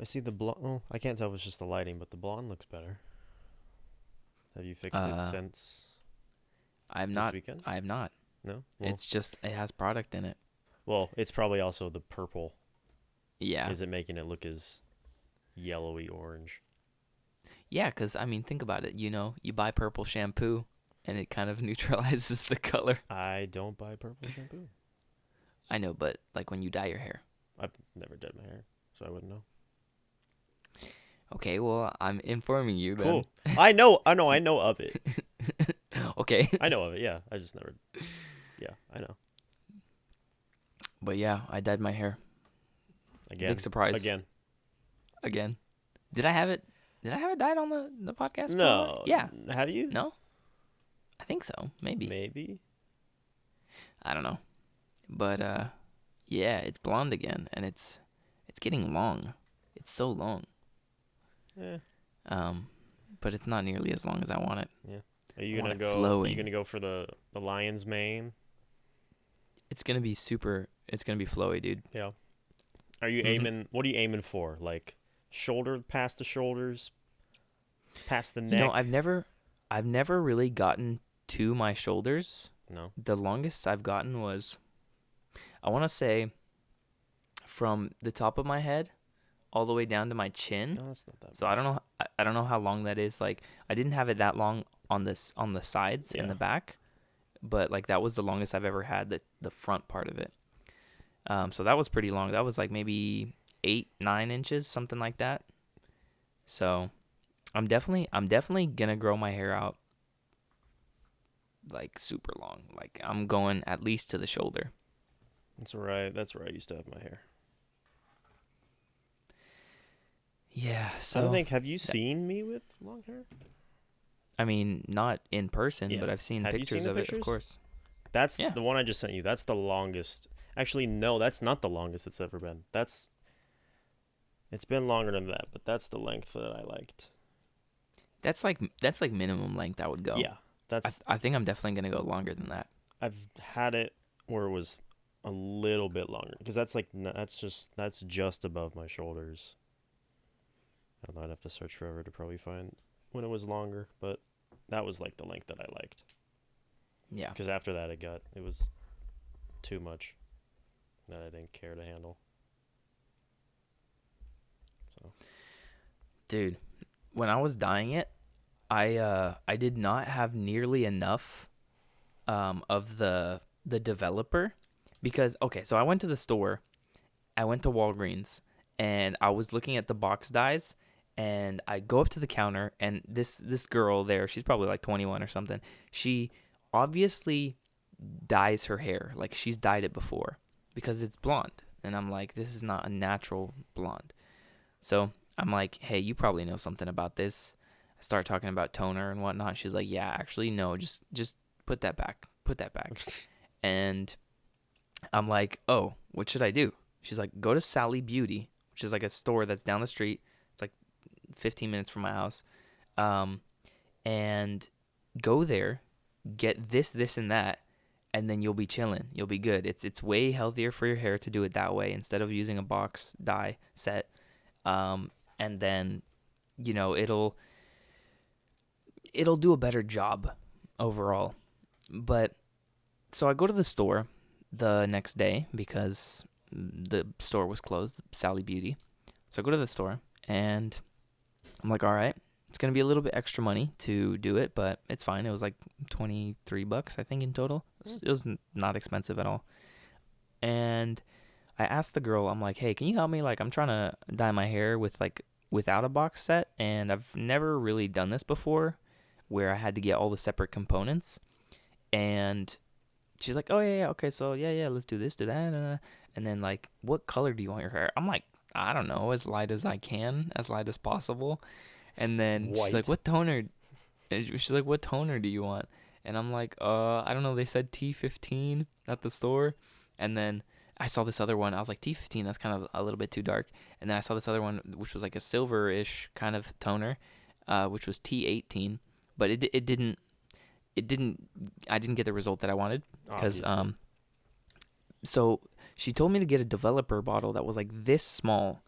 I see the blonde. Oh, I can't tell if it's just the lighting, but the blonde looks better. Have you fixed it Uh, since I'm this not. weekend? I'm not. No. Well, It's just it has product in it. it's probably also the purple. Yeah. Is it making it look as yellowy orange? Yeah, because, I mean, think about it. You buy purple shampoo, and it kind of neutralizes the color. I don't buy purple shampoo. I know, but, like, when you dye your hair. I've never dyed my hair, so I wouldn't know. Okay, well, I'm informing you then. Cool. I know of it. Okay. I know of it. Yeah, I just never. Yeah, I know. But, yeah, I dyed my hair. Again. Big surprise. Again. Did I have it dyed on the podcast before? No. Yeah. Have you? No? I think so. Maybe. Maybe. I don't know. But, yeah, it's blonde again, and it's getting long. It's so long. Yeah. But it's not nearly as long as I want it. Yeah. Are you gonna go? flowing. Are you gonna go for the lion's mane? It's gonna be flowy, dude. Yeah. Are you aiming? What are you aiming for? Like shoulder, past the shoulders, past the neck? I've never really gotten to my shoulders. No. The longest I've gotten was, I want to say, from the top of my head all the way down to my chin. No, that's not that. So I don't know. I don't know how long that is. Like, I didn't have it that long on the sides and the back, but like that was the longest I've ever had, the front part of it. So that was pretty long. That was like maybe 8-9 inches, something like that. So I'm definitely gonna grow my hair out like super long. Like, I'm going at least to the shoulder. That's right. That's where I used to have my hair. Yeah. So I don't think. Have you seen me with long hair? I mean, not in person, Yeah. but I've seen Have you pictures seen the of it, pictures? of course. That's Yeah. the one I just sent you. That's the longest. Actually, no, that's not the longest it's ever been. It's been longer than that, but that's the length that I liked. That's like minimum length I would go. Yeah, I think I'm definitely gonna go longer than that. I've had it where it was a little bit longer because that's just above my shoulders. I don't know. I'd have to search forever to probably find when it was longer, but that was like the length that I liked. Yeah. Because after that, it was too much that I didn't care to handle. So, Dude, when I was dyeing it, I did not have nearly enough of the developer, because okay, so I went to the store, I went to Walgreens, and I was looking at the box dyes, and I go up to the counter, and this girl there, she's probably like 21 or something. She obviously dyes her hair, like she's dyed it before, because it's blonde, and I'm like, this is not a natural blonde. So I'm like, hey, you probably know something about this. I start talking about toner and whatnot. She's like, yeah, actually, no, just put that back. And I'm like, oh, what should I do? She's like, go to Sally Beauty, which is like a store that's down the street. It's like 15 minutes from my house. And go there, get this, and that, and then you'll be chilling. You'll be good. It's way healthier for your hair to do it that way instead of using a box dye set. And then, it'll do a better job overall. But so I go to the store the next day because the store was closed, Sally Beauty. So I go to the store and I'm like, all right, it's going to be a little bit extra money to do it, but it's fine. It was like $23, I think, in total. It was not expensive at all. And I asked the girl, I'm like, hey, can you help me? Like, I'm trying to dye my hair without a box set, and I've never really done this before where I had to get all the separate components. And she's like, oh, yeah, okay, so, yeah, let's do this, do that. And then, like, what color do you want your hair? I'm like, I don't know, as light as I can, as light as possible. And then White. she's like, what toner do you want? And I'm like, I don't know, they said T15 at the store. And then I saw this other one. I was like, T15, that's kind of a little bit too dark. And then I saw this other one, which was like a silver-ish kind of toner, which was T18. But I didn't get the result that I wanted. Because, so she told me to get a developer bottle that was like this small.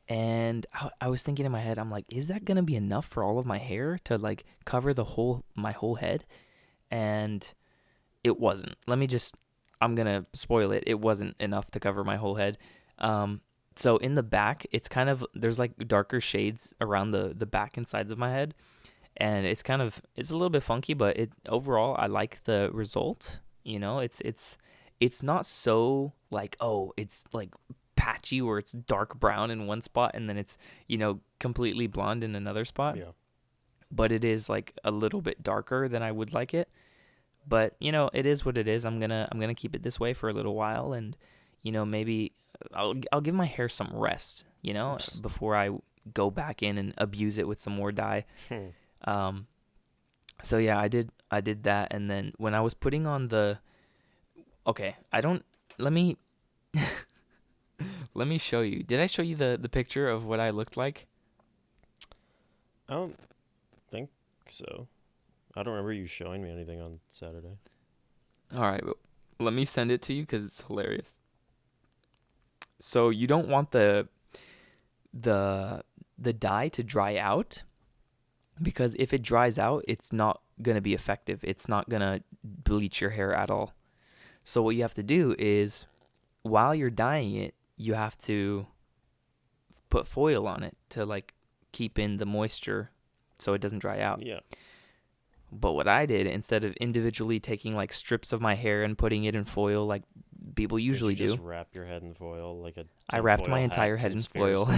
And I was thinking in my head, I'm like, is that gonna be enough for all of my hair to like cover my whole head? And it wasn't. I'm gonna spoil it. It wasn't enough to cover my whole head. So in the back, it's kind of, there's like darker shades around the back and sides of my head, and it's a little bit funky, but overall I like the result. It's not so like, oh, it's like patchy where it's dark brown in one spot and then it's completely blonde in another spot. Yeah. But it is like a little bit darker than I would like it. But it is what it is. I'm gonna keep it this way for a little while, and maybe I'll give my hair some rest, before I go back in and abuse it with some more dye. So yeah, I did that, and then when I was putting on let me let me show you. Did I show you the picture of what I looked like? I don't think so. I don't remember you showing me anything on Saturday. All right, well, let me send it to you because it's hilarious. So you don't want the dye to dry out, because if it dries out, it's not going to be effective. It's not going to bleach your hair at all. So what you have to do is, while you're dyeing it, you have to put foil on it to like keep in the moisture so it doesn't dry out. Yeah. But what I did, instead of individually taking like strips of my hair and putting it in foil like people usually do, just wrap your head in foil like a I wrapped my entire head in foil.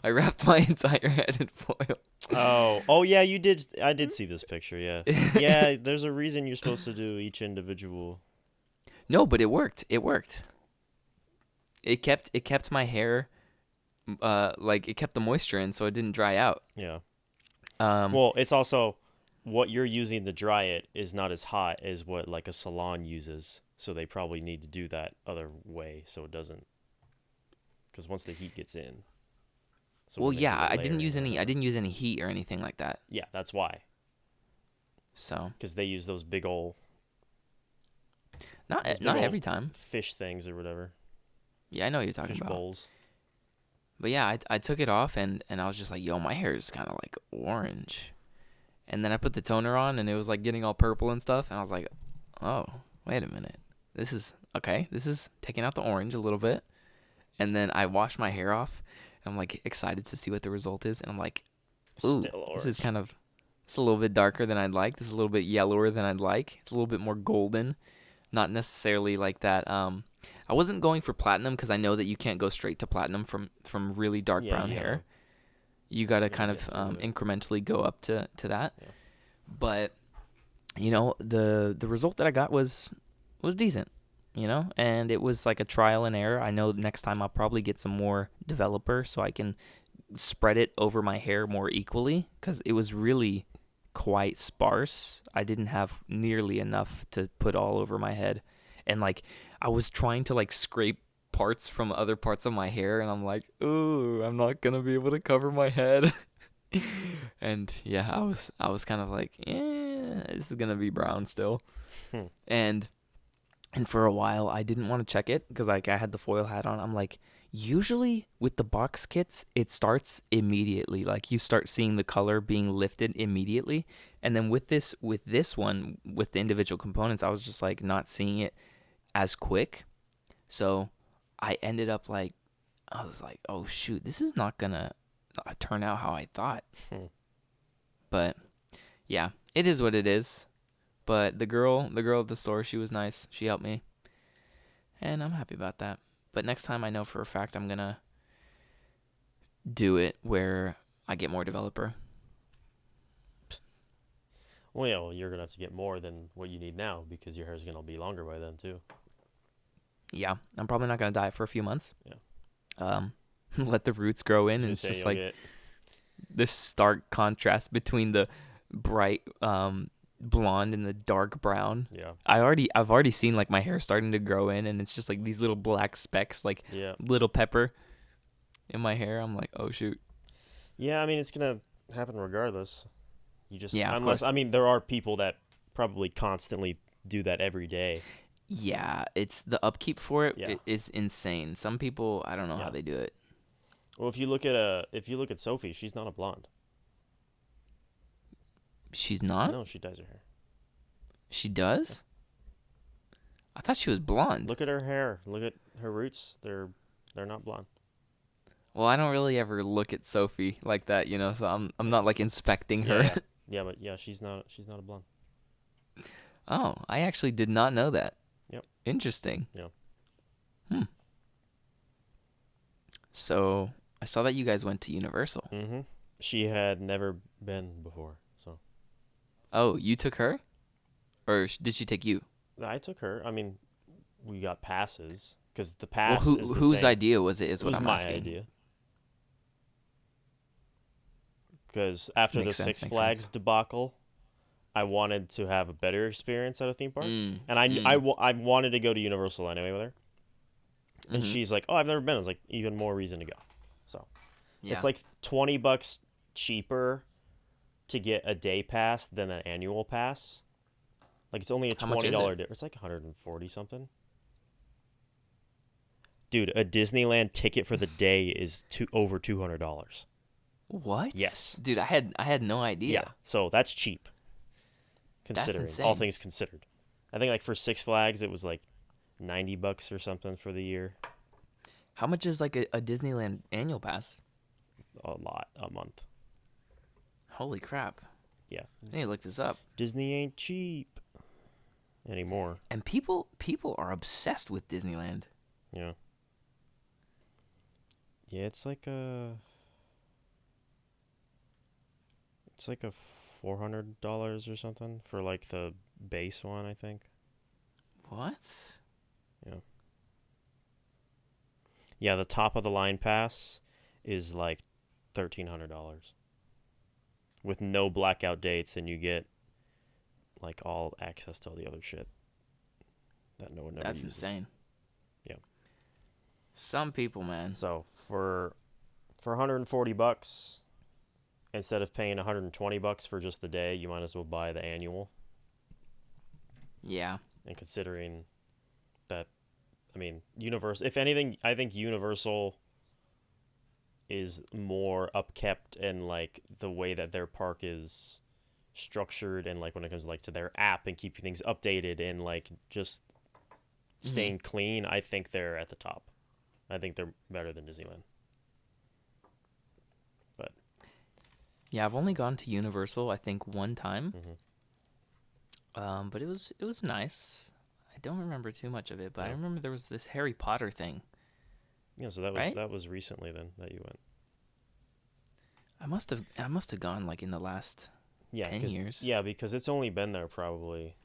I wrapped my entire head in foil. Oh yeah, you did. I did see this picture. Yeah, yeah. There's a reason you're supposed to do each individual. No, but it worked. It worked. It kept my hair, like it kept the moisture in, so it didn't dry out. Yeah. Well, it's also what you're using to dry it is not as hot as what like a salon uses, so they probably need to do that other way so it doesn't. Because once the heat gets in. So well, yeah, I didn't use any heat or anything like that. Yeah, that's why. So. Because they use those big old. Not every time. Fish things or whatever. Yeah, I know what you're talking about. Fish bowls. But yeah, I took it off and I was just like, yo, my hair is kind of like orange. And then I put the toner on and it was like getting all purple and stuff. And I was like, oh, wait a minute. This is okay. This is taking out the orange a little bit. And then I washed my hair off. And I'm like excited to see what the result is. And I'm like, ooh, this is it's a little bit darker than I'd like. This is a little bit yellower than I'd like. It's a little bit more golden. Not necessarily like that. I wasn't going for platinum because I know that you can't go straight to platinum from really dark brown hair. You got to kind of incrementally go up to that. Yeah. But, the result that I got was decent, and it was like a trial and error. I know next time I'll probably get some more developer so I can spread it over my hair more equally, because it was really quite sparse. I didn't have nearly enough to put all over my head. And like I was trying to like scrape parts from other parts of my hair, and I'm like, ooh, I'm not gonna be able to cover my head. And yeah, I was kind of like, this is gonna be brown still. And for a while I didn't want to check it because like I had the foil hat on. I'm like, usually with the box kits it starts immediately, like you start seeing the color being lifted immediately. And then with this one, with the individual components, I was just like not seeing it as quick. So I ended up like, I was like, oh shoot, this is not gonna turn out how I thought. But yeah, it is what it is. But the girl at the store, she was nice. She helped me, and I'm happy about that. But next time I know for a fact I'm gonna do it where I get more developer. Well, yeah, you're gonna have to get more than what you need now because your hair's gonna be longer by then too. Yeah, I'm probably not gonna dye it for a few months. Yeah. Let the roots grow in, and it's just like this stark contrast between the bright blonde and the dark brown. Yeah. I've already seen like my hair starting to grow in, and it's just like these little black specks, like little pepper in my hair. I'm like, oh shoot. Yeah, I mean it's gonna happen regardless. You just unless I mean there are people that probably constantly do that every day. Yeah, it's the upkeep for it is insane. Some people, I don't know how they do it. Well, if you look at Sophie, she's not a blonde. She's not? No, she dyes her hair. She does? I thought she was blonde. Look at her hair. Look at her roots. They're not blonde. Well, I don't really ever look at Sophie like that, you know, so I'm not like inspecting her. Yeah, yeah, but yeah, she's not a blonde. Oh, I actually did not know that. Yep. Interesting. Yeah. So, I saw that you guys went to Universal. Mm-hmm. She had never been before, so. Oh, you took her? Or did she take you? I took her. I mean, we got passes because the pass Well, is the whose same. idea was it? Is It what was I'm my asking. idea. Because after Makes the sense, Six makes Flags sense. debacle, I wanted to have a better experience at a theme park, and Mm. I wanted to go to Universal anyway with her. And Mhm. she's like, "Oh, I've never been." I was like, "Even more reason to go." So Yeah. it's like $20 cheaper to get a day pass than an annual pass. Like it's only a How much is $20 it? difference. It's like 140 something. Dude, a Disneyland ticket for the day is over $200. What? Yes. Dude, I had no idea. Yeah, so that's cheap. Considering all insane. things considered, I think like for Six Flags it was like $90 or something for the year. How much is like a Disneyland annual pass? A lot a month. Holy crap. Yeah, I need to look this up. Disney ain't cheap anymore. And people are obsessed with Disneyland. Yeah. Yeah, it's like a $400 or something for like the base one, I think. What? Yeah, the top of the line pass is like $1,300 with no blackout dates, and you get like all access to all the other shit that no one ever That's uses. insane. Yeah. Some people, man. So for $140, instead of paying $120 for just the day, you might as well buy the annual. Yeah. And considering that, I mean, Universal, if anything, I think Universal is more upkept in like the way that their park is structured, and like when it comes like to their app and keeping things updated and like just staying clean. I think they're at the top. I think they're better than Disneyland. But Yeah, I've only gone to Universal I think one time. Mhm. But it was nice. I don't remember too much of it, but I Yeah. remember there was this Harry Potter thing. yeah, so that was Right? that was recently then that you went. I must have gone like in the last Yeah, 10 years. Yeah, because it's only been there probably.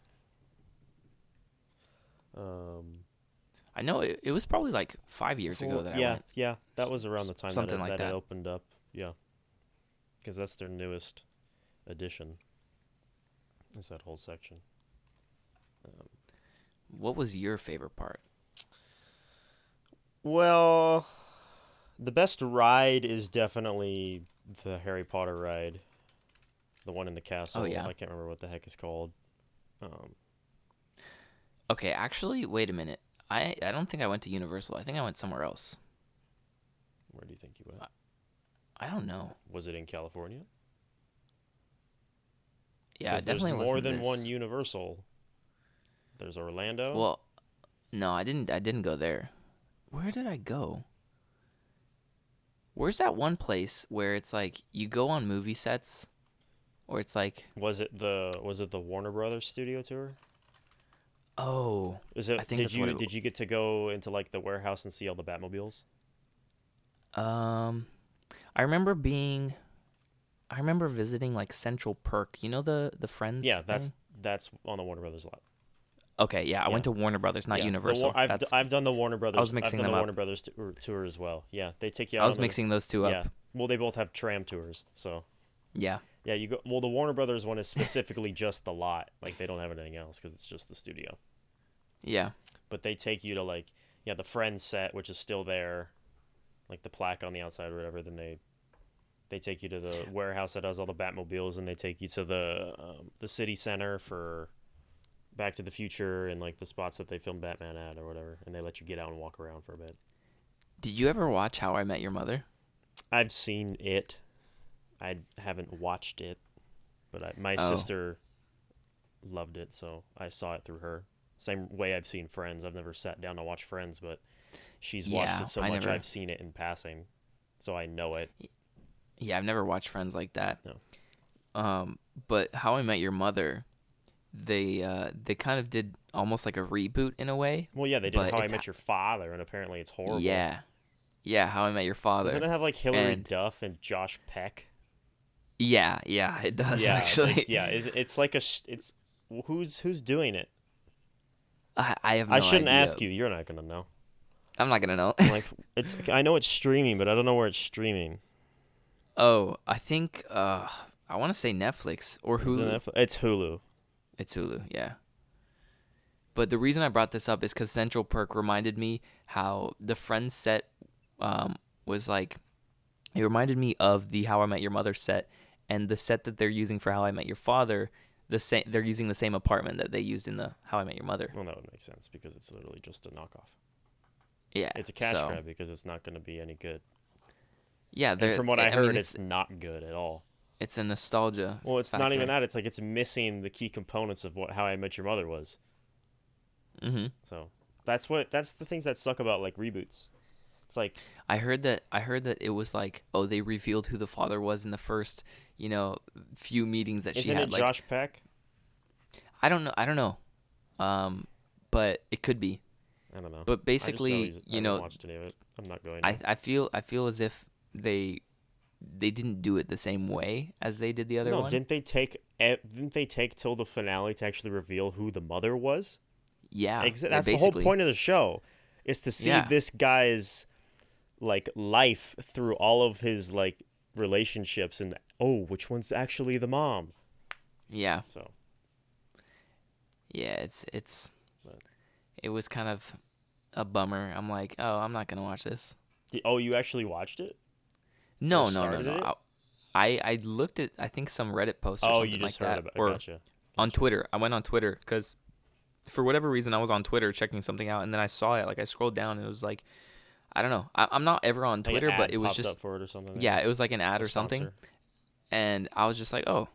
I know it was probably like 5 years ago that I went. Yeah, that was around the time Something like that that. it opened up. Yeah, because that's their newest addition. Is that whole section? What was your favorite part? Well, the best ride is definitely the Harry Potter ride, the one in the castle. Oh, yeah. I can't remember what the heck it's called. Okay, actually, wait a minute. I don't think I went to Universal. I think I went somewhere else. Where do you think you went? I don't know. Was it in California? Yeah, 'Cause it definitely there's more wasn't than this. one Universal. There's Orlando. Well, no, I didn't go there. Where did I go? Where's that one place where it's like you go on movie sets, or it's like, was it the Warner Brothers studio tour? oh, Is it? I think that's what it did you get to go into like the warehouse and see all the Batmobiles? I remember visiting like Central Perk. You know the Friends. Yeah, thing? that's on the Warner Brothers lot. Okay. Yeah, I went Yeah. to Warner Brothers, not Yeah, Universal. I've done the Warner Brothers. I was mixing I've done them the up. Warner Brothers tour as well. Yeah, they take you out. I was on the- mixing those two Yeah, up. well, they both have tram tours, so Yeah. yeah, you go. Well, the Warner Brothers one is specifically just the lot. Like they don't have anything else because it's just the studio. Yeah. But they take you to like the Friends set, which is still there, like the plaque on the outside or whatever. Then they take you to the warehouse that has all the Batmobiles, and they take you to the city center for Back to the Future and like the spots that they filmed Batman at or whatever, and they let you get out and walk around for a bit. Did you ever watch How I Met Your Mother? I've seen it. I haven't watched it, but my Oh, sister loved it, so I saw it through her. Same way I've seen Friends. I've never sat down to watch Friends, but she's watched yeah. it so I much never. I've seen it in passing, so I know it. Yeah, I've never watched Friends like that. No. But How I Met Your Mother, they kind of did almost like a reboot in a way. Well, yeah, they did But How I it's Met Your Father, and apparently it's horrible. yeah, yeah. How I Met Your Father. Doesn't it have like Hilary And Duff and Josh Peck? yeah, yeah, it does Yeah, actually. it's like it's who's doing it? I have no I shouldn't idea. ask you. You're not gonna know. I'm not gonna know. Like I know it's streaming, but I don't know where it's streaming. Oh, I think I want to say Netflix or Is it Hulu. Netflix? It's Hulu. It's Hulu, yeah. But the reason I brought this up is because Central Perk reminded me how the Friends set was like. It reminded me of the How I Met Your Mother set, and the set that they're using for How I Met Your Father. They're using the same apartment that they used in the How I Met Your Mother. Well, that would make sense because it's literally just a knockoff. Yeah, It's a cash so, grab because it's not going to be any good. Yeah, And from what I heard, mean, it's not good at all. it's a nostalgia. Well, it's not factor. even that. It's like it's missing the key components of what How I Met Your Mother was. Mm-hmm. So that's the things that suck about like reboots. It's like I heard that it was like, oh, they revealed who the father was in the first, few meetings that she isn't had. it Like, Josh Peck? I don't know. But it could be. I don't know. But I just know basically, I haven't watched any of it. I'm not going to. I feel as if they didn't do it the same way as they did the other No, one. didn't they take till the finale to actually reveal who the mother was? Yeah, That's the whole point of the show, is to see Yeah. this guy's like life through all of his like relationships and which one's actually the mom. Yeah, So yeah. But- It was kind of a bummer. I'm like, oh, I'm not gonna watch this. you actually watched it? No. started it? I looked at I think some Reddit post or something You just like heard that, about it. or Gotcha. on Twitter. I went on Twitter because for whatever reason I was on Twitter checking something out, and then I saw it. Like I scrolled down, and it was like, I don't know. I'm not ever on Like an Twitter, ad but it was popped just up for it or something. yeah, it was like an ad A or something, sponsor. and I was just like, oh,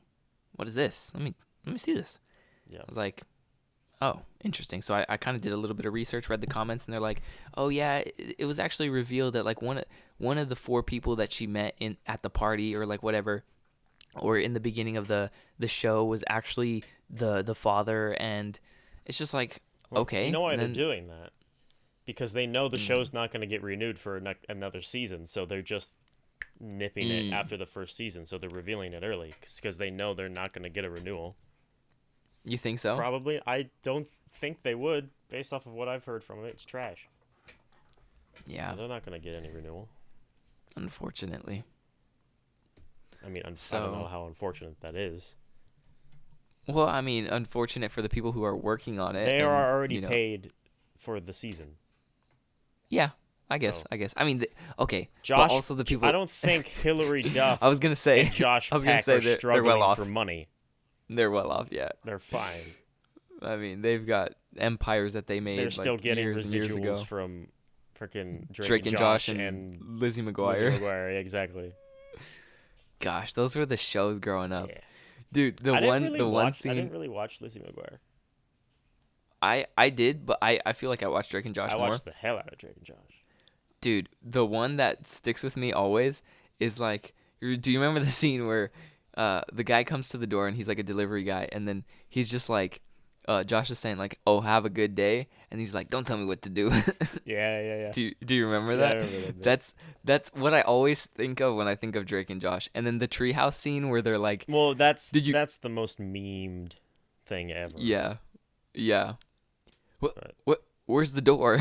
what is this? Let me see this. Yeah. I was like, oh, interesting. So I kind of did a little bit of research, read the comments, and they're like, oh yeah, it was actually revealed that like one of the four people that she met at the party or like whatever, or in the beginning of the show was actually the father, and it's just like, Well, okay. You know why and they're then- because that? Because they know the show's not going to get renewed for another season, so they're just nipping it after the first season. So they're revealing it early because they know they're not going to get a renewal. You think so? Probably. I don't think they would, based off of what I've heard from it. It's trash. Yeah, They're not going to get any renewal. unfortunately. I mean, I don't So- know how unfortunate that is. Well, I mean, unfortunate for the people who are working on it. They and, are already you know, paid for the season. Yeah, I guess. So- I mean, okay. Josh, but also the people. I don't think Hilary Duff I was gonna say. and Josh I was gonna Peck say are they're struggling well off. for money. They're well off. Yeah. They're fine. I mean, they've got empires that they made. They're like, still getting years and years ago. residuals from freaking Drake and Josh and Lizzie McGuire. Lizzie McGuire. Yeah, exactly. Gosh, those were the shows growing up, Yeah. dude. The I one I didn't scene really watch Lizzie McGuire. I did, but I feel like I watched Drake and Josh I more. watched the hell out of Drake and Josh. Dude, the one that sticks with me always is like, do you remember the scene where the guy comes to the door and he's like a delivery guy, and then he's just like, Josh is saying like, "Oh, have a good day," and he's like, "Don't tell me what to do." Yeah. Do you remember Yeah, that? I remember that bit. That's what I always think of when I think of Drake and Josh. And then the treehouse scene where they're like, Well, that's Did you- that's the most memed thing ever. yeah. But- Where's the door?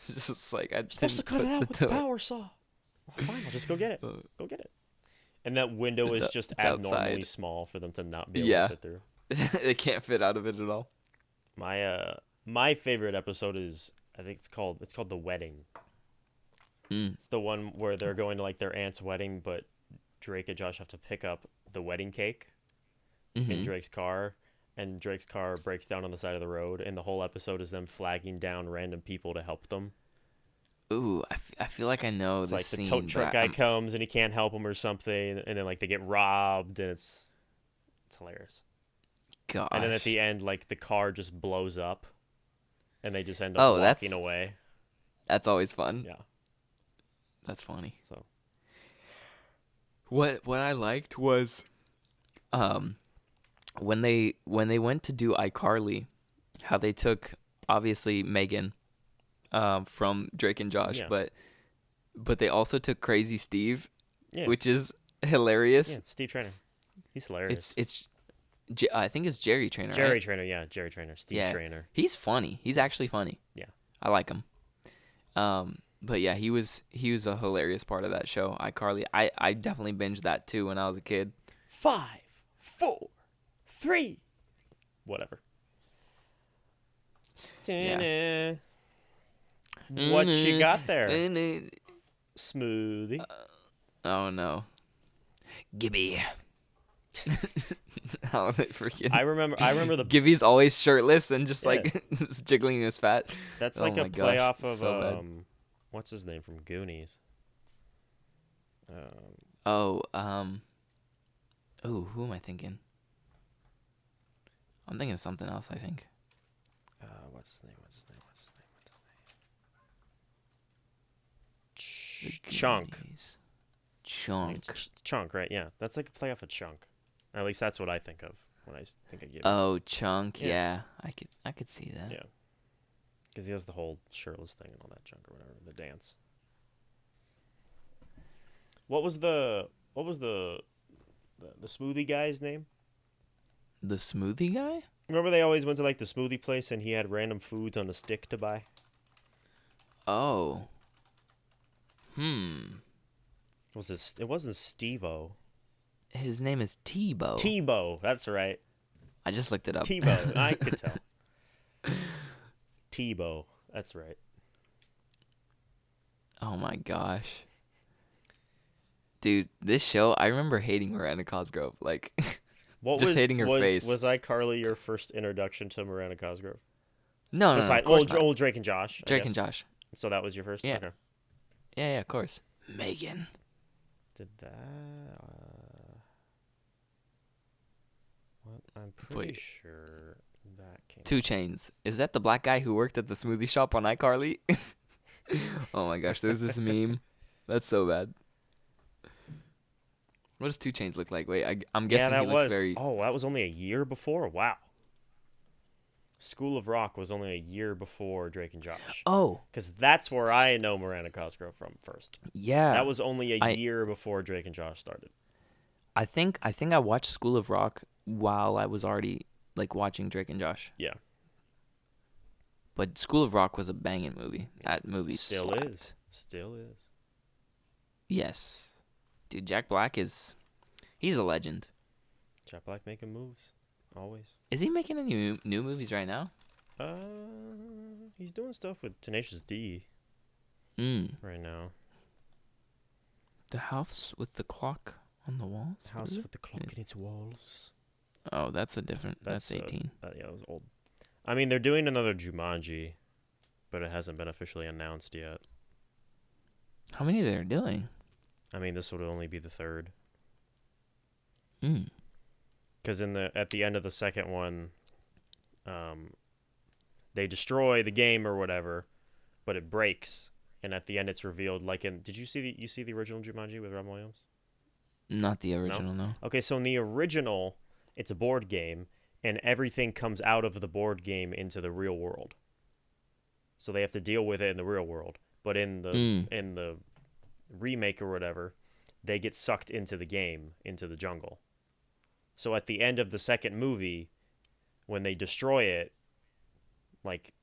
It's just like I Supposed to didn't cut it put out the with the door. power saw. Well, fine, I'll just go get it. Go get it. And that window It's is o- just it's abnormally outside. small for them to not be able Yeah. to fit through. They can't fit out of it at all. My favorite episode is, I think it's called The Wedding. It's the one where they're going to like their aunt's wedding, but Drake and Josh have to pick up the wedding cake in Mhm. Drake's car, and Drake's car breaks down on the side of the road, and the whole episode is them flagging down random people to help them. Ooh, I feel like I know It's the like the scene, tow but truck guy comes and he can't help him or something, and then like they get robbed, and it's hilarious. And then at gosh. the end, like the car just blows up, and they just end up Oh, walking away. that's always fun. Yeah. That's funny. So What I liked was um when they went to do iCarly, how they took obviously Megan from Drake and Josh, yeah, but they also took Crazy Steve, yeah, which is hilarious. yeah. Steve Trainer, he's hilarious. I think it's Jerry Trainer, Jerry right? Trainer, yeah, Jerry Trainer, Steve Yeah. Trainer. He's funny. He's actually funny. Yeah. I like him. But yeah, he was a hilarious part of that show, iCarly. I definitely binged that too when I was a kid. 5, 4, 3, whatever. Yeah. What you got there? Smoothie. Oh no. Gibby. How they freaking I remember the Gibby's always shirtless and just Yeah. like jiggling his fat. that's Oh like a my play gosh, off of so bad. what's his name from Goonies? Oh, who am I thinking? I'm thinking of something else, I think. What's his name? The Chunk. Goonies. Chunk. Chunk, right? Yeah, that's like a play off of Chunk. At least that's what I think of when I think of Gibby. Oh, Chunk. Yeah. Yeah, I could see that. Yeah, because he has the whole shirtless thing and all that junk or whatever, the dance. What was the smoothie guy's name? The smoothie guy? Remember they always went to like the smoothie place and he had random foods on a stick to buy? Oh. It wasn't Steve-O. His name is Tebow. Tebow, that's right. I just looked it up. Tebow, I could tell. Tebow, that's right. Oh my gosh. Dude, this show, I remember hating Miranda Cosgrove. Like, hating her face. Was iCarly your first introduction to Miranda Cosgrove? No, of course not. Old Drake and Josh. I Drake guess. and Josh. So that was your first? Yeah. Okay. Yeah, of course. Megan. Did that? What? I'm pretty Wait. sure that came. 2 Chainz. Is that the black guy who worked at the smoothie shop on iCarly? Oh my gosh, there's this meme. That's so bad. What does 2 Chainz look like? Wait, I'm guessing he looks very... Oh, that was only a year before? Wow. School of Rock was only a year before Drake and Josh. Oh. Because that's where I know Miranda Cosgrove from first. Yeah. That was only a year before Drake and Josh started. I think I watched School of Rock while I was already like watching Drake and Josh. Yeah. But School of Rock was a banging movie. That movie Still slapped. is. Still is. Yes. Dude, Jack Black he's a legend. Jack Black making moves. Always. Is he making any new movies right now? He's doing stuff with Tenacious D right now. The House with the Clock on the Walls? House with the Clock in its Walls. Oh, that's a different... That's 18. Yeah, it was old. I mean, they're doing another Jumanji, but it hasn't been officially announced yet. How many they're doing? I mean, this would only be the third. Mm. Because at the end of the second one, they destroy the game or whatever, but it breaks, and at the end it's revealed. Like did you see the original Jumanji with Robin Williams? Not the original, no. Okay, so in the original, it's a board game, and everything comes out of the board game into the real world. So they have to deal with it in the real world. But in the remake or whatever, they get sucked into the game, into the jungle. So at the end of the second movie, when they destroy it, like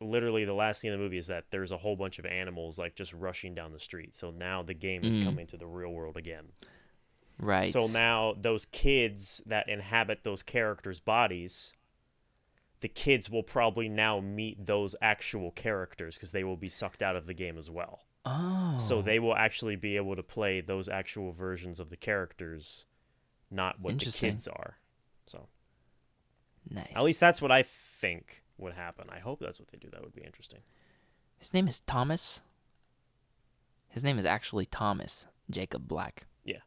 literally the last scene of the movie is that there's a whole bunch of animals like just rushing down the street. So now the game is coming to the real world again. Right. So now those kids that inhabit those characters' bodies, the kids will probably now meet those actual characters because they will be sucked out of the game as well. Oh. So they will actually be able to play those actual versions of the characters, not what the kids are. So nice. At least that's what I think would happen. I hope that's what they do. That would be interesting. His name is Thomas. His name is actually Thomas Jacob Black. Yeah.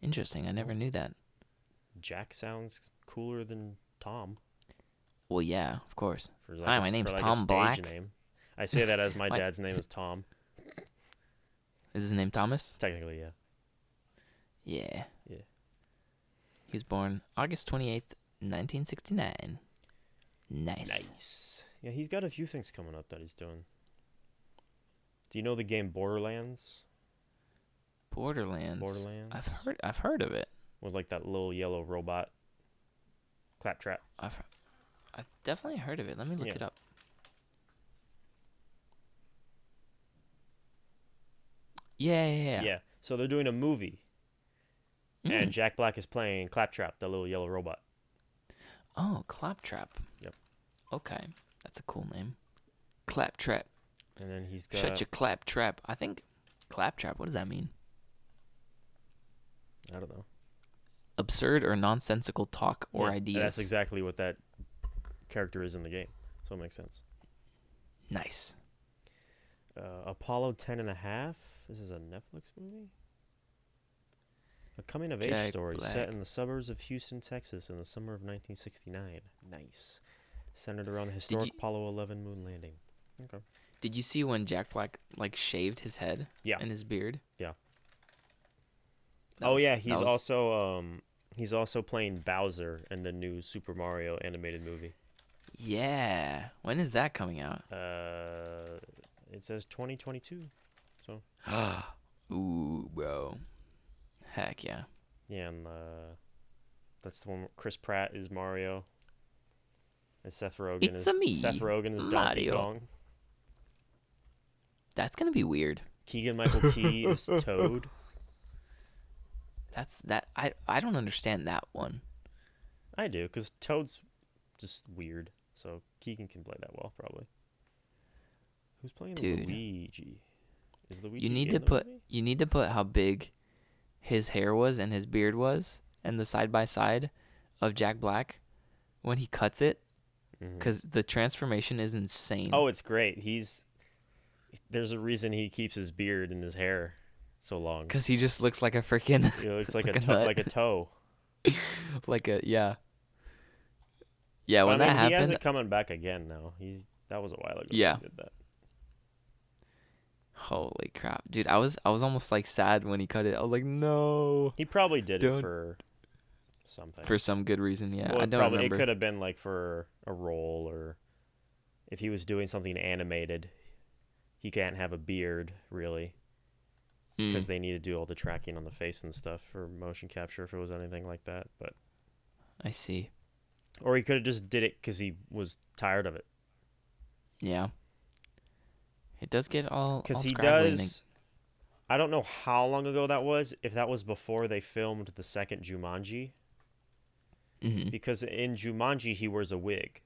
Interesting. I never knew that. Jack sounds cooler than Tom. Well, yeah, of course. For like Hi, my name's Tom Black. Name. I say that as my What? dad's name is Tom. Is his name Thomas? Technically, yeah. Yeah. Yeah. He was born August 28th, 1969. Nice. Yeah, he's got a few things coming up that he's doing. Do you know the game Borderlands? Borderlands. I've heard of it. With like that little yellow robot. Claptrap. I've definitely heard of it. Let me look it up. Yeah. Yeah. So they're doing a movie. And Jack Black is playing Claptrap, the little yellow robot. Oh, Claptrap. Yep. Okay. That's a cool name. Claptrap. And then he's got... Shut your claptrap. I think... Claptrap, what does that mean? I don't know. Absurd or nonsensical talk or ideas. That's exactly what that character is in the game. So it makes sense. Nice. Apollo 10.5. This is a Netflix movie? A coming-of-age Jack story Black. set in the suburbs of Houston, Texas in the summer of 1969. Nice. Centered around the historic Apollo 11 moon landing. Okay. Did you see when Jack Black, like, shaved his head and his beard? Yeah. Yeah. He's also playing Bowser in the new Super Mario animated movie. Yeah. When is that coming out? It says 2022. So. Ooh, bro. Heck yeah. Yeah, and that's the one where Chris Pratt is Mario. And Seth Rogen is Donkey Mario. Kong. That's gonna be weird. Keegan-Michael Key is Toad. I don't understand that one. I do, because Toad's just weird. So Keegan can play that well, probably. Who's playing Luigi? Is Luigi you need in to the put movie? you need to put how big his hair was and his beard was, and the side by side of Jack Black when he cuts it, because the transformation is insane. Oh, it's great. There's a reason he keeps his beard and his hair so long. Because he just looks like a freaking. He looks like like a toe. Yeah, when that happened, he has it coming back again now. That was a while ago. Yeah. He did that. Holy crap, dude! I was almost like sad when he cut it. I was like, no. He probably did it for something. For some good reason, yeah. Well, I don't remember. It could have been like for a role, or if he was doing something animated, he can't have a beard really, because they need to do all the tracking on the face and stuff for motion capture if it was anything like that. But I see. Or he could have just did it because he was tired of it. Yeah. It does get all because he scraggly does. I don't know how long ago that was. If that was before they filmed the second Jumanji. Because in Jumanji he wears a wig.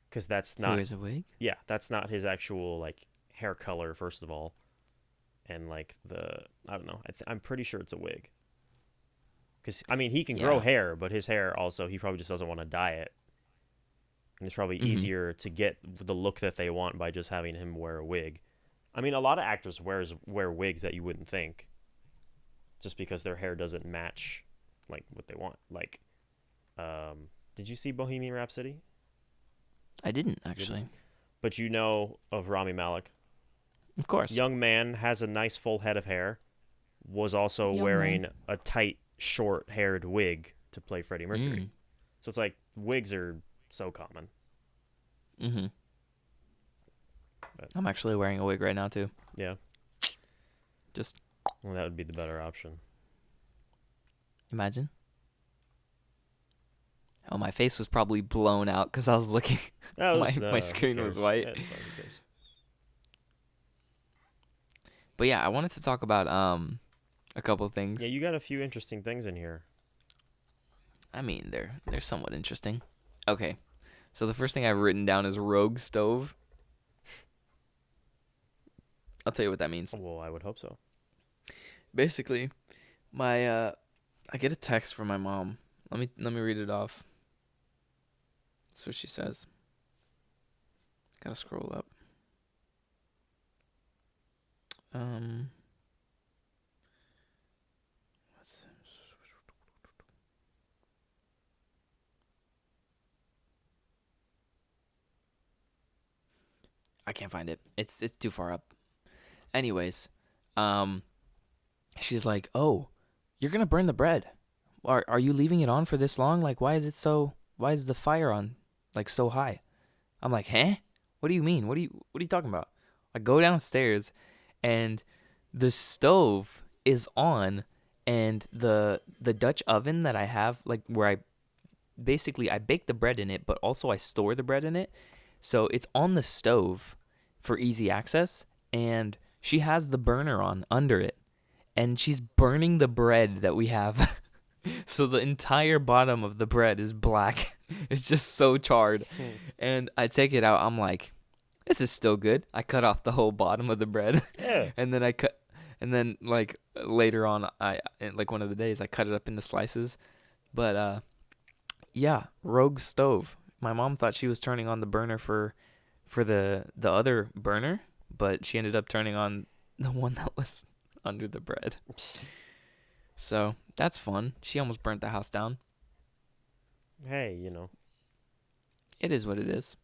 Because that's not. He wears a wig? Yeah, that's not his actual like hair color. First of all, and like I don't know. I'm pretty sure it's a wig. Because I mean he can grow hair, but his hair also he probably just doesn't want to dye it. And it's probably easier to get the look that they want by just having him wear a wig. I mean, a lot of actors wear wigs that you wouldn't think, just because their hair doesn't match, like what they want. Like, did you see Bohemian Rhapsody? I didn't actually. But you know of Rami Malek. Of course. Young man has a nice full head of hair. Was also wearing a tight, short-haired wig to play Freddie Mercury. So it's like wigs are so common. But, I'm actually wearing a wig right now too. Yeah. Just. Well, that would be the better option. Imagine. Oh, my face was probably blown out because I was looking. My screen was white. Yeah, it's fine, who cares? But yeah, I wanted to talk about a couple of things. Yeah, you got a few interesting things in here. I mean, they're somewhat interesting. Okay, so the first thing I've written down is Rouge Stove. I'll tell you what that means. Well, I would hope so. Basically, I get a text from my mom. Let me read it off. That's what she says. Gotta scroll up. Um. I can't find it. It's too far up. Anyways, um, she's like, "Oh, you're gonna burn the bread. Are you leaving it on for this long? Like, why is it so? Why is the fire on like so high?" I'm like, "Huh? What do you mean? What are you talking about?" I go downstairs, and the stove is on, and the Dutch oven that I have, like where I bake the bread in it, but also I store the bread in it. So it's on the stove for easy access, and she has the burner on under it, and she's burning the bread that we have. So the entire bottom of the bread is black. It's just so charred. And I take it out. I'm like, this is still good. I cut off the whole bottom of the bread. Yeah. And then like later on, like one of the days, I cut it up into slices. But yeah, Rogue Stove. My mom thought she was turning on the burner for the other burner, but she ended up turning on the one that was under the bread. So that's fun. She almost burnt the house down. Hey, you know. It is what it is.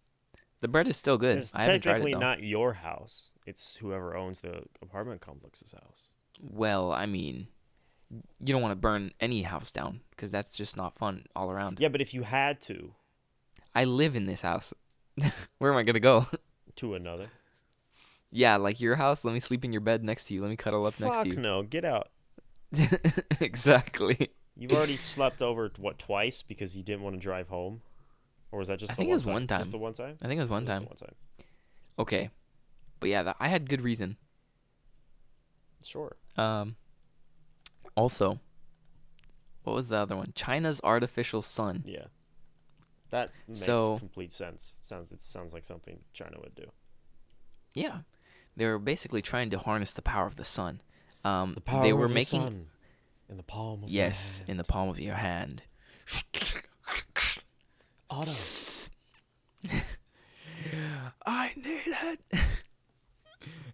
The bread is still good. It's I haven't tried it technically though. not your house. It's whoever owns the apartment complex's house. Well, I mean, you don't want to burn any house down because that's just not fun all around. Yeah, but if you had to I live in this house. Where am I gonna go? to another. Yeah, like your house. Let me sleep in your bed next to you. Let me cuddle up next Fuck to you. no, get out. Exactly. You've already slept over, what, twice because you didn't want to drive home? Or was that just I the think one it was time? one time. Just the one time? I think it was one Just time. the one time. Okay, but yeah, I had good reason. Sure. Also, what was the other one? China's artificial sun. Yeah. That makes complete sense. It sounds like something China would do. Yeah, they were basically trying to harness the power of the sun. The power they were of the making sun in the palm of your yes, hand. in the palm of your hand. Otto. I need it.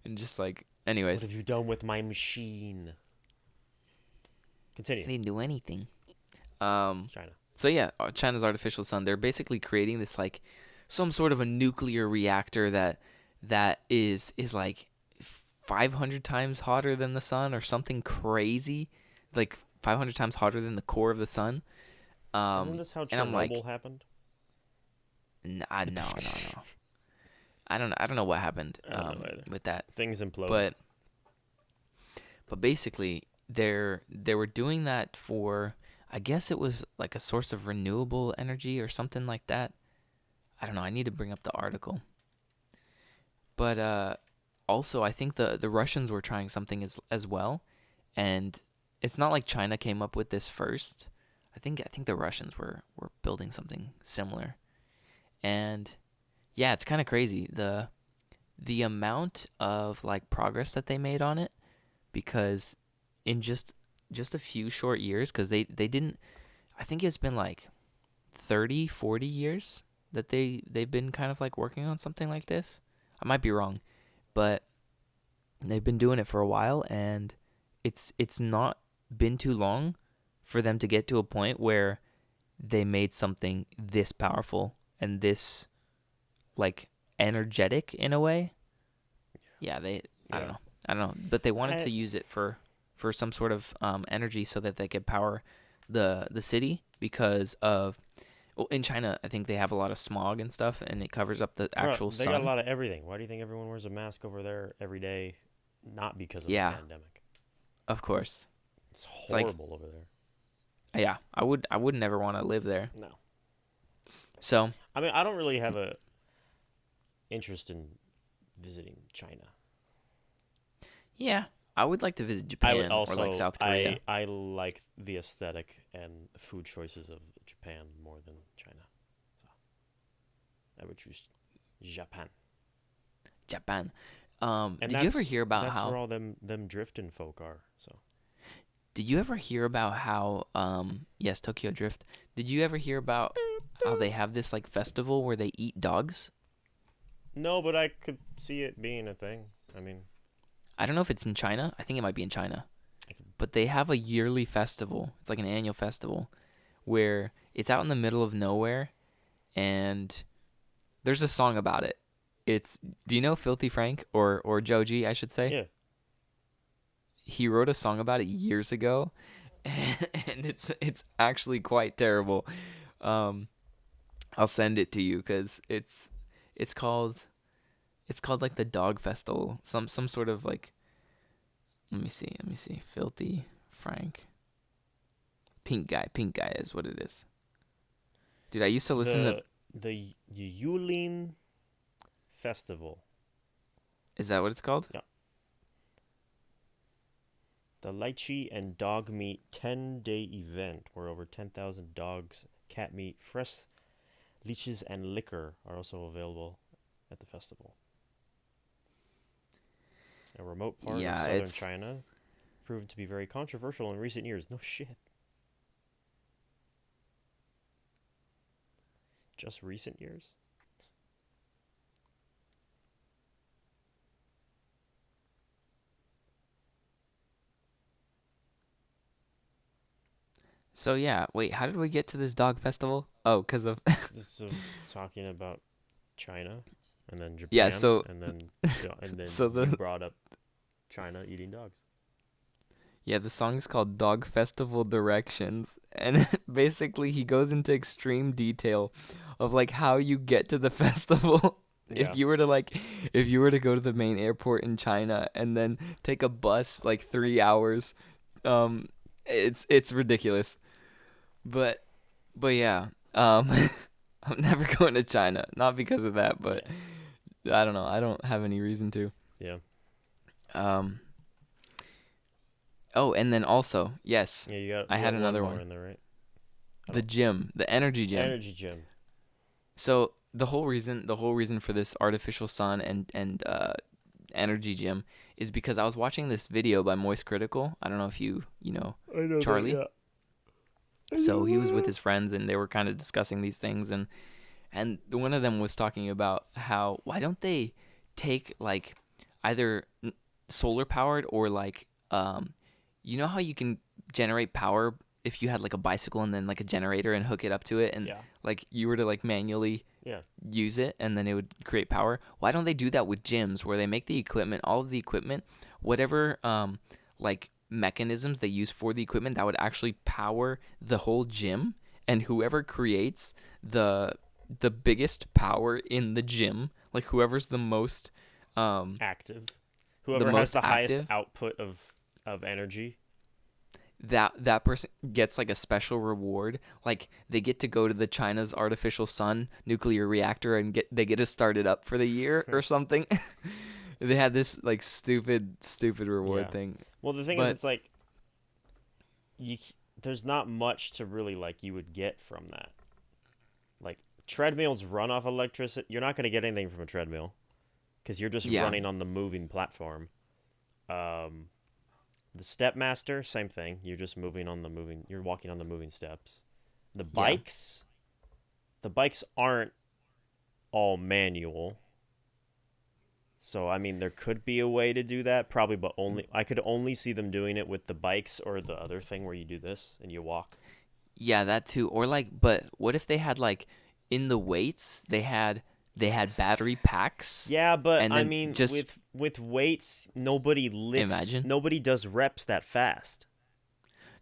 And just like, anyways, What have you done with my machine? I Continue. didn't do anything. China. So yeah, China's artificial sun. They're basically creating this like some sort of a nuclear reactor that is like 500 times hotter than the sun or something crazy, like 500 times hotter than the core of the sun. Isn't this how and I'm like, Chernobyl happened? no. I don't know what happened I don't know either. with that. Things implode. But basically they were doing that for, I guess it was like a source of renewable energy or something like that. I don't know. I need to bring up the article. But also I think the Russians were trying something as well, and it's not like China came up with this first. I think the Russians were building something similar. And yeah, it's kind of crazy the amount of like progress that they made on it, because in just a few short years, because they didn't, I think it's been like 30-40 years that they've been kind of like working on something like this. I might be wrong, but they've been doing it for a while, and it's not been too long for them to get to a point where they made something this powerful and this like energetic in a way. Yeah, I don't know, but they wanted to use it for some sort of energy so that they could power the city, because of, well, in China I think they have a lot of smog and stuff, and it covers up the actual sun. They got a lot of everything. Why do you think everyone wears a mask over there every day? Not because of the pandemic. Of course. It's horrible over there. Yeah, I would never want to live there. No. So, I mean, I don't really have a interest in visiting China. Yeah, I would like to visit Japan or like South Korea. I like the aesthetic and food choices of Japan more than China. So I would choose Japan. Japan. And did you ever hear about that's how where all them drifting folk are? So. Did you ever hear about how yes, Tokyo Drift. Did you ever hear about how they have this like festival where they eat dogs? No, but I could see it being a thing. I mean, I don't know if it's in China. I think it might be in China. But they have a yearly festival. It's like an annual festival where it's out in the middle of nowhere, and there's a song about it. Do you know Filthy Frank or Joji, I should say? Yeah. He wrote a song about it years ago, and it's actually quite terrible. I'll send it to you because it's called like the Dog Festival, some sort of like. Let me see. Filthy Frank. Pink guy is what it is. Dude, I used to listen to the Yulin Festival. Is that what it's called? Yeah. The lychee and dog meat 10-day event where over 10,000 dogs, cat meat, fresh leeches, and liquor are also available at the festival. A remote part of southern China proved to be very controversial in recent years. No shit. Just recent years? So yeah, wait, how did we get to this dog festival? Oh, because of So talking about China and then Japan. Yeah, so and then so you brought up China eating dogs. Yeah, the song is called Dog Festival Directions, and basically he goes into extreme detail of like how you get to the festival. Yeah. If you were to go to the main airport in China and then take a bus like 3 hours, it's ridiculous. But yeah, I'm never going to China, not because of that, but I don't know. I don't have any reason to. Yeah. Oh, and then also, yes. Yeah, you got. I had another one one. In there, right? The gym, the energy gym. Energy gym. So the whole reason for this artificial sun and energy gym is because I was watching this video by Moist Critical. I don't know if you know I know Charlie. That, yeah. So he was with his friends and they were kind of discussing these things, and one of them was talking about how why don't they take like either solar powered or like you know how you can generate power if you had like a bicycle and then like a generator and hook it up to it, and like you were to like manually use it and then it would create power. Why don't they do that with gyms where they make the equipment, all of the equipment, whatever like mechanisms they use for the equipment that would actually power the whole gym, and whoever creates the biggest power in the gym, like whoever's the most active, whoever has the highest output of energy, that person gets like a special reward. Like they get to go to the China's artificial sun nuclear reactor and they get to start it up for the year or something. They had this like stupid reward thing. Well, the thing is, it's like there's not much to really like you would get from that. Like treadmills run off electricity. You're not going to get anything from a treadmill because you're just running on the moving platform. The Stepmaster, same thing. You're just moving on the moving. You're walking on the moving steps. The bikes, the bikes aren't all manual. So I mean, there could be a way to do that, probably, but I could only see them doing it with the bikes or the other thing where you do this and you walk. Yeah, that too. Or like, but what if they had like in the weights they had battery packs? Yeah, but I mean, just with weights, nobody lifts. Imagine. Nobody does reps that fast.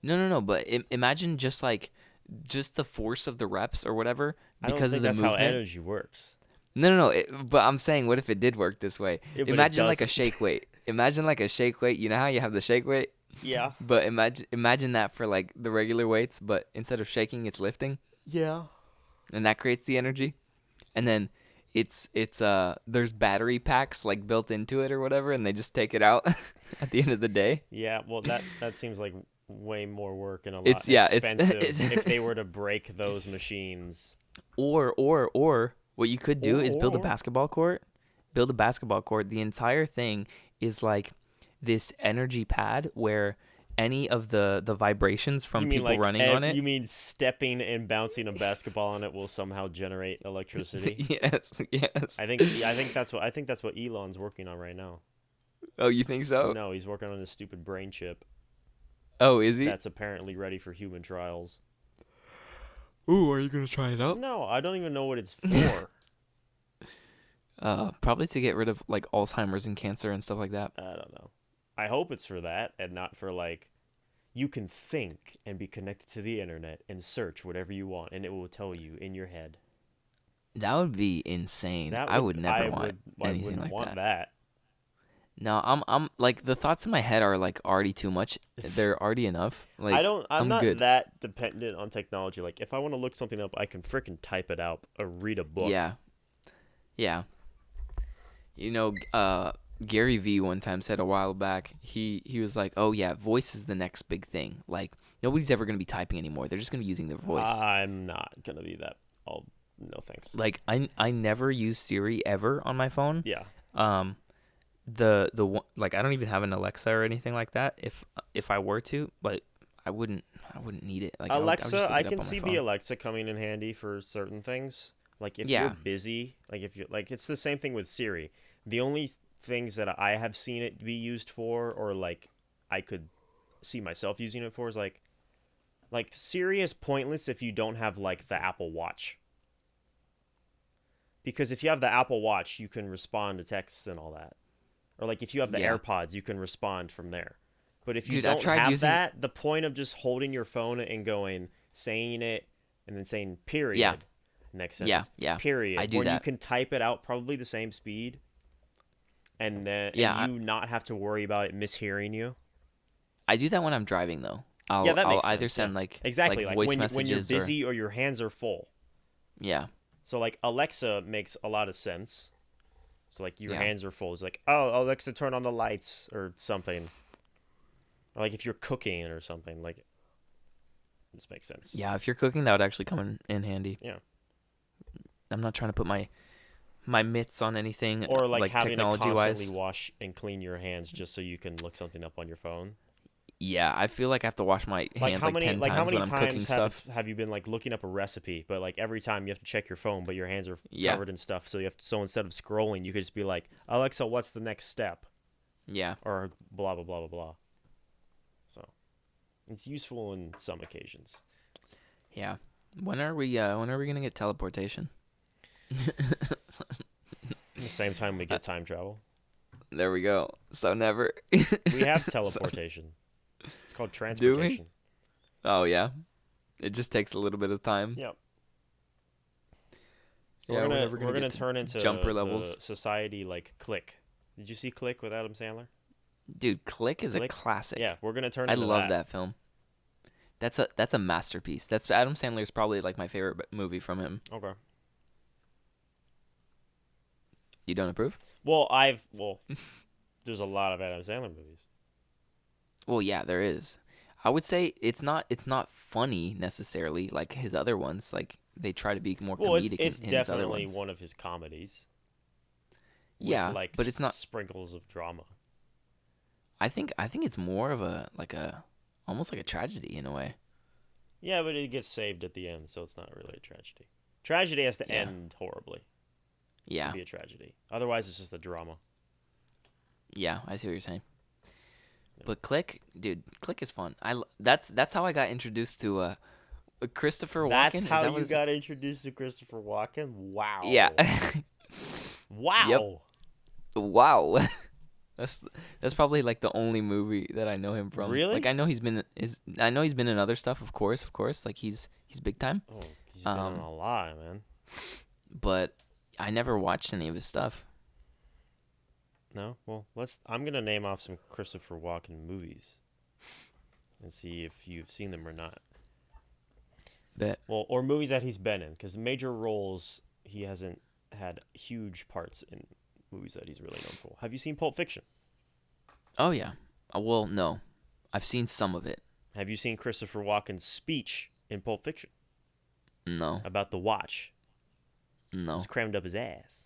No. But imagine just the force of the reps or whatever because of the movement. That's how energy works. No. But I'm saying, what if it did work this way? Imagine like a shake weight. Imagine like a shake weight. You know how you have the shake weight? Yeah. But imagine that for like the regular weights, but instead of shaking, it's lifting. Yeah. And that creates the energy. And then it's there's battery packs like built into it or whatever, and they just take it out at the end of the day. Yeah. Well, that seems like way more work and a lot expensive if they were to break those machines. Or what you could do is build a basketball court. The entire thing is like this energy pad where any of the vibrations from people running on it. You mean stepping and bouncing a basketball on it will somehow generate electricity? Yes. I think that's what Elon's working on right now. Oh, you think so? No, he's working on his stupid brain chip Oh, is he? that's apparently ready for human trials. Ooh, are you gonna try it out? No, I don't even know what it's for. Probably to get rid of like Alzheimer's and cancer and stuff like that. I don't know. I hope it's for that and not for like you can think and be connected to the internet and search whatever you want and it will tell you in your head. That would be insane. I would never want anything like that. No, I'm like the thoughts in my head are like already too much. They're already enough. Like I'm not good. that dependent on technology. Like if I want to look something up, I can freaking type it out or read a book. Yeah. Yeah. You know, Gary V one time said a while back, he was like, "Oh yeah, voice is the next big thing. Like nobody's ever going to be typing anymore. They're just going to be using their voice." I'm not going to be that. No thanks. Like I never use Siri ever on my phone. Yeah. The one, like I don't even have an Alexa or anything like that. If I were to, but I wouldn't need it. Like Alexa, I can see the Alexa coming in handy for certain things. Like if you're busy, like if you like, it's the same thing with Siri. The only things that I have seen it be used for, or like I could see myself using it for, is like Siri is pointless if you don't have like the Apple Watch. Because if you have the Apple Watch, you can respond to texts and all that. Or like if you have the AirPods, you can respond from there. But if you don't have that, the point of just holding your phone and saying it, and then saying period, next sentence, period, I do when that. you can type it out probably the same speed, and then not have to worry about it mishearing you. I do that when I'm driving though. I'll either send like exactly like voice when messages you're busy or your hands are full. Yeah. So like Alexa makes a lot of sense. So like your hands are full. It's like, oh, Alexa, turn on the lights or something. Or like if you're cooking or something, like this makes sense. Yeah, if you're cooking, that would actually come in handy. Yeah. I'm not trying to put my mitts on anything. Or like having to constantly technology-wise. wash and clean your hands just so you can look something up on your phone. Yeah, I feel like I have to wash my hands like 10 times when I'm cooking stuff. Have you been like looking up a recipe, but like every time you have to check your phone, but your hands are covered in stuff, so instead of scrolling, you could just be like, Alexa, what's the next step? Yeah. Or blah blah blah blah blah. So it's useful in some occasions. Yeah. When are we gonna get teleportation? At the same time we get time travel. There we go. So never. We have teleportation. It's called transportation. Do we? Oh yeah. It just takes a little bit of time. Yep. Yeah, we're gonna turn into jumper levels. Society like Click. Did you see Click with Adam Sandler? Dude, Click is a classic. Yeah, we're gonna turn. I love that film. That's a masterpiece. That's Adam Sandler's probably like my favorite movie from him. Okay. You don't approve? Well, there's a lot of Adam Sandler movies. Well, yeah, there is. I would say it's not funny necessarily like his other ones. Like they try to be more comedic it's in his other definitely ones. one of his comedies. Yeah, with but it's not sprinkles of drama. I think it's more of a almost like a tragedy in a way. Yeah, but it gets saved at the end, so it's not really a tragedy. Tragedy has to end horribly. Yeah. To be a tragedy. Otherwise, it's just a drama. Yeah, I see what you're saying. Yeah. But Click is fun. That's how I got introduced to Christopher Walken. That's how you got introduced to Christopher Walken? Wow. Yeah. Wow. Yep. Wow. That's probably like the only movie that I know him from. Really? Like I know he's been in other stuff, of course. Like he's big time. Oh, he's been in a lot, man. But I never watched any of his stuff. No? Well, I'm going to name off some Christopher Walken movies and see if you've seen them or not. Bet. Well, or movies that he's been in, because major roles, he hasn't had huge parts in movies that he's really known for. Have you seen Pulp Fiction? Oh, yeah. Well, no. I've seen some of it. Have you seen Christopher Walken's speech in Pulp Fiction? No. About the watch? No. It's crammed up his ass.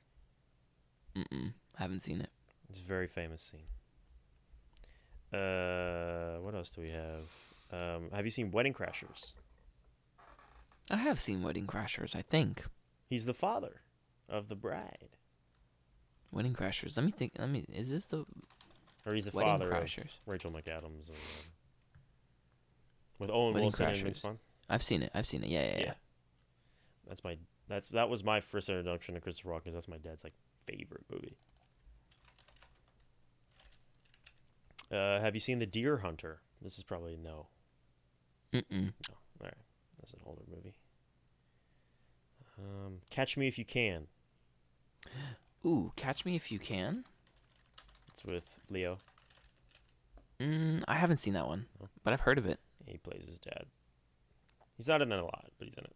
Haven't seen it. It's a very famous scene. What else do we have? Have you seen Wedding Crashers? I have seen Wedding Crashers, I think. He's the father of the bride. Wedding Crashers. Let me think. Is this the... Or he's the Wedding father Crashers. of Rachel McAdams. And, with Owen Wedding Wilson and Crashers. Vince Vaughn. I've seen it. Yeah. That was my first introduction to Christopher Walken. 'Cause that's my dad's like favorite movie. Have you seen The Deer Hunter? This is probably no. Mm-mm. No. All right, that's an older movie. Catch Me If You Can. Ooh, Catch Me If You Can. It's with Leo. I haven't seen that one, No. but I've heard of it. He plays his dad. He's not in it a lot, but he's in it.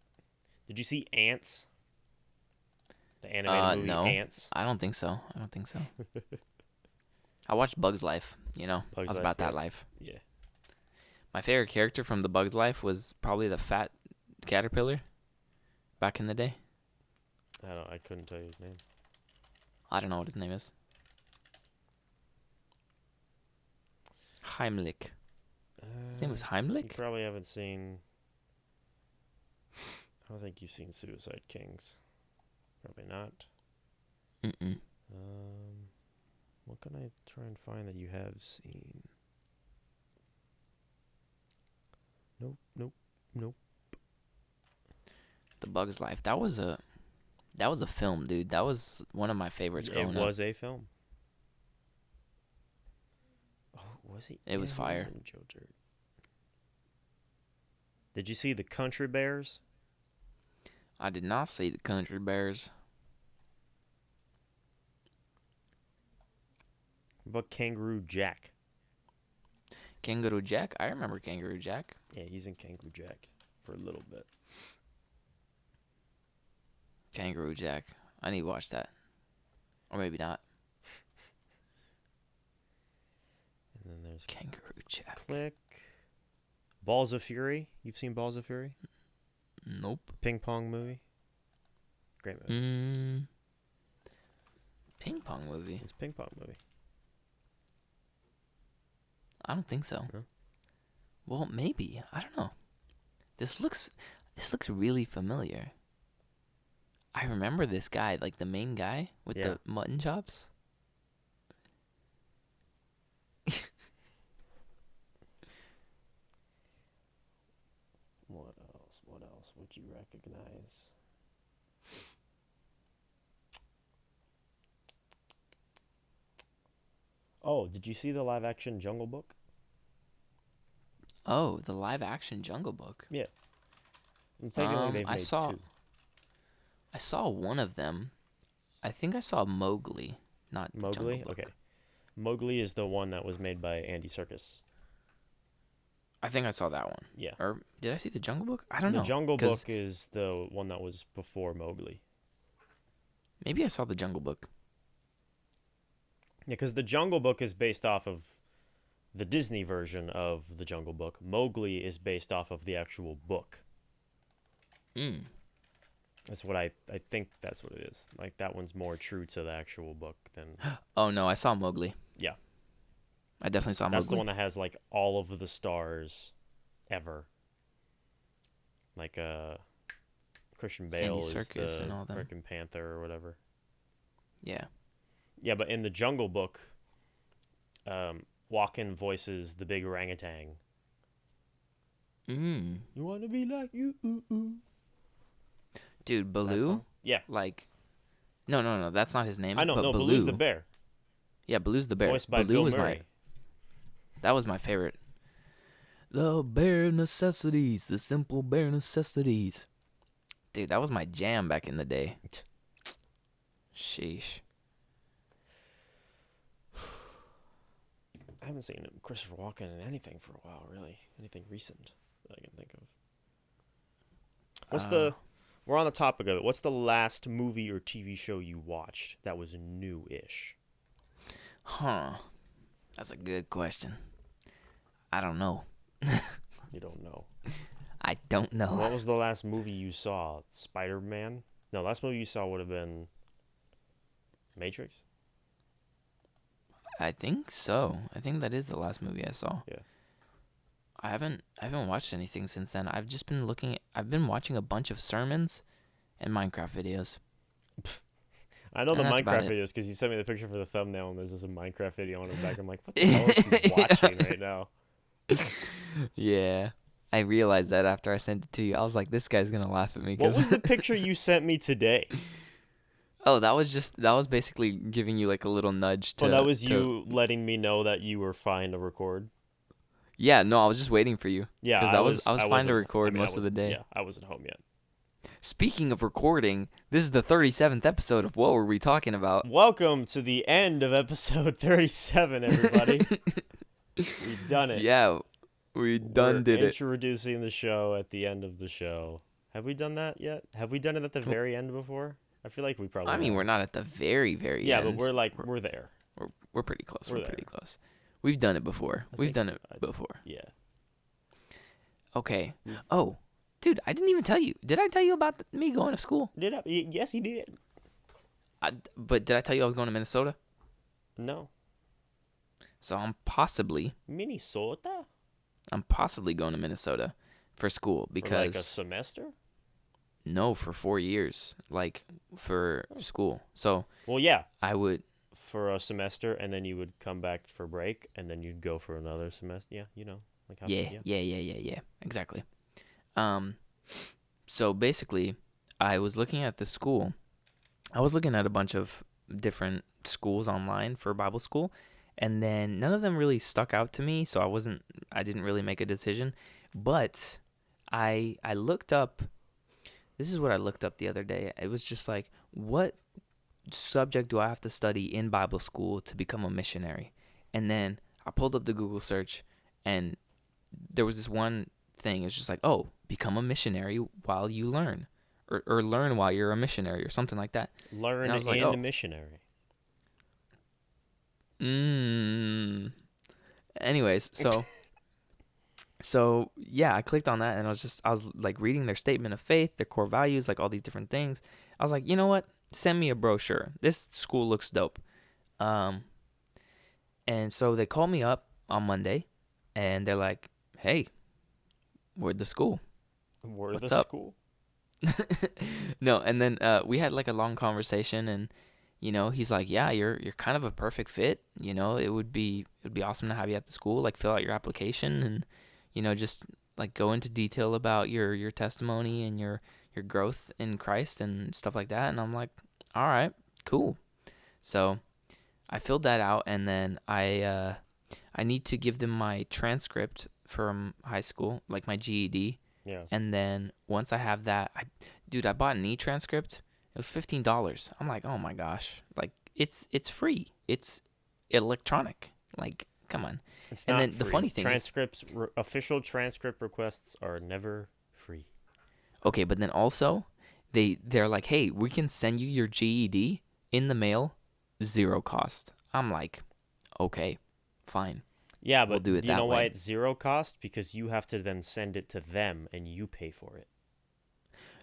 Did you see Ants? The animated movie No. Ants? I don't think so. I watched Bug's Life, I was about that life. Yeah. My favorite character from the Bug's Life was probably the fat caterpillar back in the day. I couldn't tell you his name. I don't know what his name is. Heimlich. His name was You Heimlich? probably haven't seen... I don't think you've seen Suicide Kings. Probably not. Mm-mm. What can I try and find that you have seen? Nope. The Bug's Life. That was a film, dude. That was one of my favorites growing up. It was a film. Oh, was he? It was fire. He was in Joe Dirt. Did you see The Country Bears? I did not see the Country Bears. What about Kangaroo Jack? Kangaroo Jack? I remember Kangaroo Jack. Yeah, he's in Kangaroo Jack for a little bit. Kangaroo Jack. I need to watch that. Or maybe not. And then there's Kangaroo Jack. Click. Balls of Fury. You've seen Balls of Fury? Nope. Ping pong movie. Great movie. Ping pong movie? It's a ping pong movie. I don't think so. No? Well, maybe. I don't know. This looks really familiar. I remember this guy, like the main guy with the mutton chops. What else would you recognize? Oh, did you see the live action Jungle Book? Oh, the live action Jungle Book. Yeah. I'm thinking they've made two. I saw one of them. I think I saw Mowgli, not the Jungle Mowgli? Book. Okay. Mowgli is the one that was made by Andy Serkis. I think I saw that one. Yeah. Or did I see the Jungle Book? I don't know. The Jungle Book is the one that was before Mowgli. Maybe I saw the Jungle Book. Yeah, because the Jungle Book is based off of the Disney version of the Jungle Book. Mowgli is based off of the actual book. That's what I think that's what it is. Like, that one's more true to the actual book than... Oh, no, I saw Mowgli. Yeah. I definitely saw Mowgli. That's the one that has, like, all of the stars ever. Like, Christian Bale Andy is Serkis the and all them. freaking Panther or whatever. Yeah. Yeah, but in the Jungle Book, Walken voices the big orangutan. You want to be like you? Dude, Baloo? Yeah. Like, no, that's not his name. I know, but no, Baloo, Baloo's the bear. Yeah, Baloo's the bear. Voiced by Baloo Bill was Murray. that was my favorite. The bare necessities, the simple bare necessities. Dude, that was my jam back in the day. Sheesh. I haven't seen Christopher Walken in anything for a while, really. Anything recent that I can think of. We're on the topic of it. What's the last movie or TV show you watched that was new-ish? Huh. That's a good question. I don't know. You don't know. I don't know. What was the last movie you saw? Spider-Man? No, last movie you saw would have been Matrix? I think so. I think that is the last movie I saw. Yeah. I haven't watched anything since then. I've just been watching a bunch of sermons and Minecraft videos. I know the And that's about Minecraft it. videos because you sent me the picture for the thumbnail, and there's just a Minecraft video on the back. I'm like, what the hell is he watching right now? Yeah. I realized that after I sent it to you. I was like, this guy's gonna laugh at me What because was the picture you sent me today? oh, that was basically giving you like a little nudge Oh, that to was you letting me know that you were fine to record. yeah, no, I was just waiting for you Yeah, because I was I fine to wasn't. I record mean, I most of the wasn't. day. Yeah, I wasn't home yet. Speaking of recording, this is the 37th episode of What Were We Talking About? Welcome to the end of episode 37, everybody. We've done it. Yeah, we done We're did it. introducing the show at the end of the show. Have we done that yet? Have we done it at the very end before? I feel like we probably I mean, have. we're not at the very, very Yeah, end. but we're there. We're pretty close. We're We're pretty there. close. We've done it before. We've think done it before. Yeah. Okay. Oh, dude, I didn't even tell you. Did I tell you about me going to school? Did I? Yes, he did. But did I tell you I was going to Minnesota? No. So I'm possibly Minnesota? going to Minnesota for school For like because a semester? no, for 4 years, like for school. So Well, yeah, I would. for a semester, and then you would come back for break, and then you'd go for another semester. Yeah, you know, like how. Yeah. Exactly. So basically, I was looking at the school. I was looking at a bunch of different schools online for Bible school, and then none of them really stuck out to me. So I didn't really make a decision. But I looked up. This is what I looked up the other day. It was just like, what subject do I have to study in Bible school to become a missionary? And then I pulled up the Google search, and there was this one thing. It's just like, oh, become a missionary while you learn, or learn while you're a missionary, or something like that. Learn And I was like, and oh. a missionary. Anyways, so yeah, I clicked on that, and I was like reading their statement of faith, their core values, like all these different things. I was like, you know what? Send me a brochure. This school looks dope. And so they called me up on Monday, and they're like, hey, where'd the school? What's up? School? No, and then we had like a long conversation, and he's like, yeah, you're kind of a perfect fit. It would be awesome to have you at the school. Like, fill out your application, and just like go into detail about your testimony and your growth in Christ and stuff like that. And I'm like, all right, cool. So I filled that out, and then I need to give them my transcript from high school, like my GED. Yeah. And then once I have that, I bought an e-transcript. It was $15. I'm like, oh my gosh, like it's free. It's electronic. Like, come on. It's And not then free. the funny thing is, official transcript requests are never free. okay, but then also they're like, hey, we can send you your GED in the mail, 0 cost. I'm like, okay, fine. Yeah, We'll but do it you that know why way. it's 0 cost? Because you have to then send it to them, and you pay for it.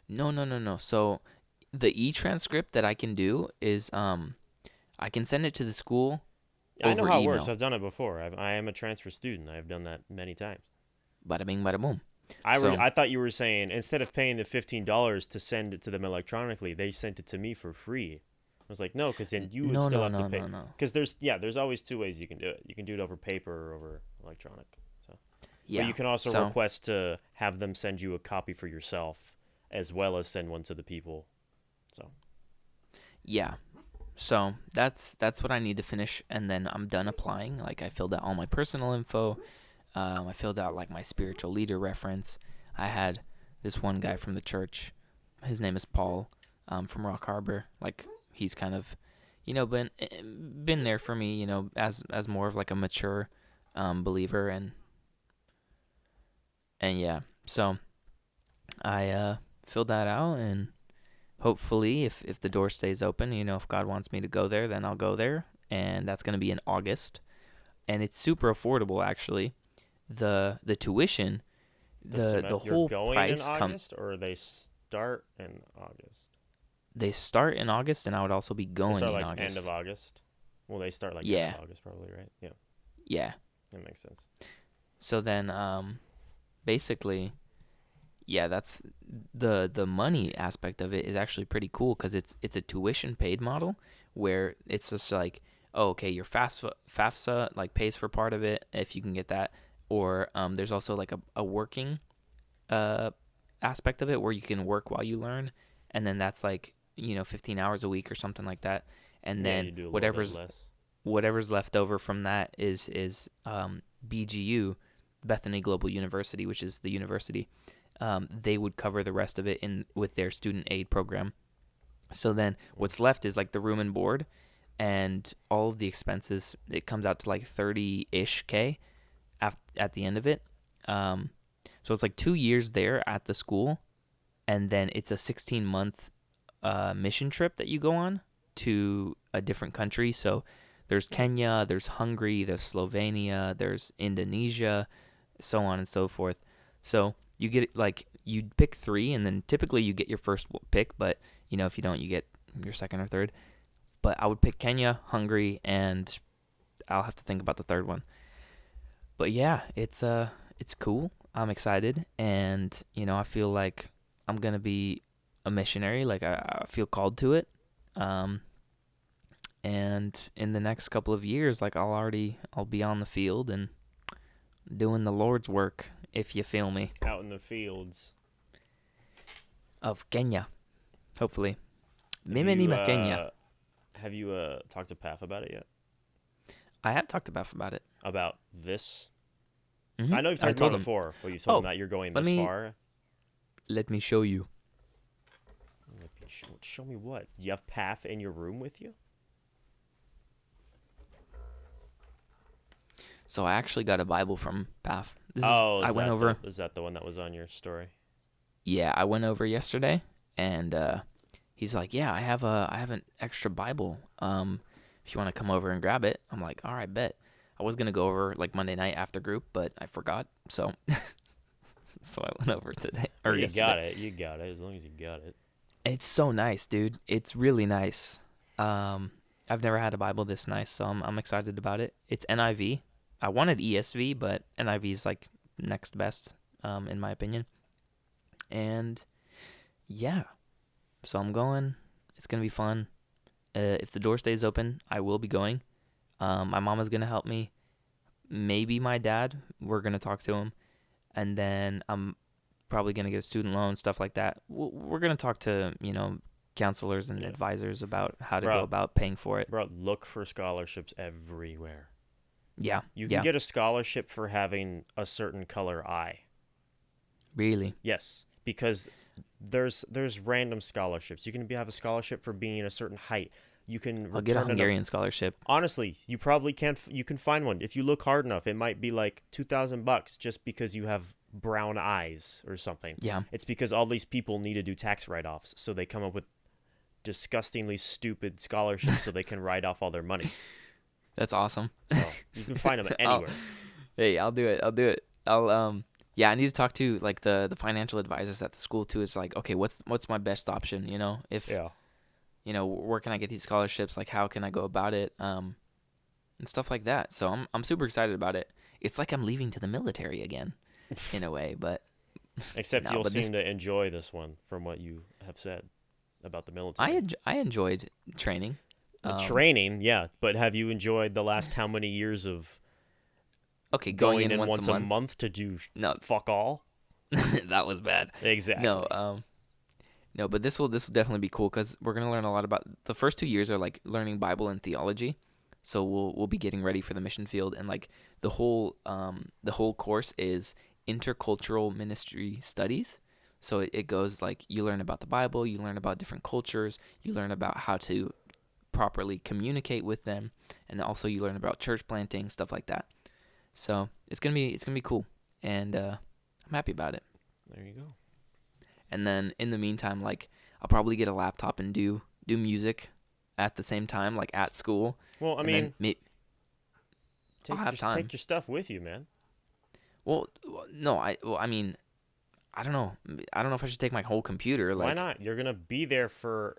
No. So the e-transcript that I can do is I can send it to the school I know over how it email. works. I've done it before. I am a transfer student. I've done that many times. Bada bing, bada boom. I thought you were saying instead of paying the $15 to send it to them electronically, they sent it to me for free. I was like, no, because then you would still have to pay. No. Because there's always 2 ways you can do it. You can do it over paper or over electronic. So. Yeah. But you can also request to have them send you a copy for yourself, as well as send one to the people. So. Yeah. So that's what I need to finish, and then I'm done applying. Like, I filled out all my personal info. I filled out like my spiritual leader reference. I had this one guy from the church. His name is Paul, from Rock Harbor. Like, he's kind of, been there for me, as more of like a mature believer, and yeah. So I filled that out, and hopefully if the door stays open, if God wants me to go there, then I'll go there, and that's going to be in August. And it's super affordable, actually. The tuition, the whole You're going price in August, or they start in August? They start in August, and I would also be They going start in like August. end of August. Well, they start like Yeah. end of August, probably, right? Yeah, Yeah. that makes sense. So then, basically, Yeah, that's the money aspect of it is actually pretty cool because it's a tuition paid model where it's just like, oh, okay, your FAFSA like pays for part of it if you can get that, or there's also like a working uh aspect of it where you can work while you learn, and then that's like 15 hours a week or something like that, and Yeah, then you do a little bit whatever's less. whatever's left over from that is BGU, Bethany Global University, which is the university. They would cover the rest of it in with their student aid program. So then what's left is like the room and board and all of the expenses. It comes out to like 30-ish K at the end of it. So it's like 2 years there at the school, and then it's a 16-month mission trip that you go on to a different country. So there's Kenya, there's Hungary, there's Slovenia, there's Indonesia, so on and so forth. So you get like you pick three, and then typically you get your first pick, but if you don't, you get your second or third. But I would pick Kenya, Hungary, and I'll have to think about the third one. But yeah, it's cool. I'm excited, and I feel like I'm gonna be a missionary. Like I feel called to it. And in the next couple of years, like I'll be on the field and doing the Lord's work, if you feel me. Out in the fields Of Kenya, hopefully. Have you, Kenya. have you talked to Paf about it yet? I have talked to Beth about it. About this? Mm-hmm. I know you've talked about it before, but you told him that you're going this far. Let me show you. Show me what? You have Paf in your room with you? So I actually got a Bible from Paf. Is that the one that was on your story? Yeah, I went over yesterday, and he's like, "Yeah, I have an extra Bible. If you want to come over and grab it." I'm like, "All right, bet." I was gonna go over like Monday night after group, but I forgot, so so I went over today. Or you got it. You got it. As long as you got it. It's so nice, dude. It's really nice. I've never had a Bible this nice, so I'm excited about it. It's NIV. I wanted ESV, but NIV is like next best, in my opinion. And yeah, so I'm going. It's gonna be fun. If the door stays open, I will be going. My mama's gonna help me. Maybe my dad. We're gonna talk to him, and then I'm probably gonna get a student loan, stuff like that. We're gonna talk to counselors and advisors about how to go about paying for it. Bro, look for scholarships everywhere. Yeah. You can get a scholarship for having a certain color eye. Really? Yes, because there's random scholarships. You can have a scholarship for being a certain height. You can I'll get a Hungarian scholarship. Honestly, you probably can't. You can find one if you look hard enough. It might be like $2,000 just because you have brown eyes or something. Yeah. It's because all these people need to do tax write-offs, so they come up with disgustingly stupid scholarships so they can write off all their money. That's awesome. So you can find them anywhere. Hey, I'll do it. Yeah, I need to talk to like the financial advisors at the school too. It's like, okay, what's my best option? Where can I get these scholarships? Like, how can I go about it? And stuff like that. So I'm super excited about it. It's like I'm leaving to the military again, in a way. But except you'll seem to enjoy this one from what you have said about the military. I enjoyed training. Training, yeah, but have you enjoyed the last how many years of going in once a month to do fuck all? That was bad. Exactly. No, but this will definitely be cool because we're gonna learn a lot about the first 2 years are like learning Bible and theology, so we'll be getting ready for the mission field, and like the whole course is intercultural ministry studies. So it goes like you learn about the Bible, you learn about different cultures, you learn about how to properly communicate with them, and also you learn about church planting, stuff like that. So it's gonna be cool, and I'm happy about it. There you go. And then in the meantime, like I'll probably get a laptop and do music at the same time, like at school. Well, I mean, take your stuff with you, man. Well, no, I mean, I don't know. I don't know if I should take my whole computer. Like, why not? You're gonna be there for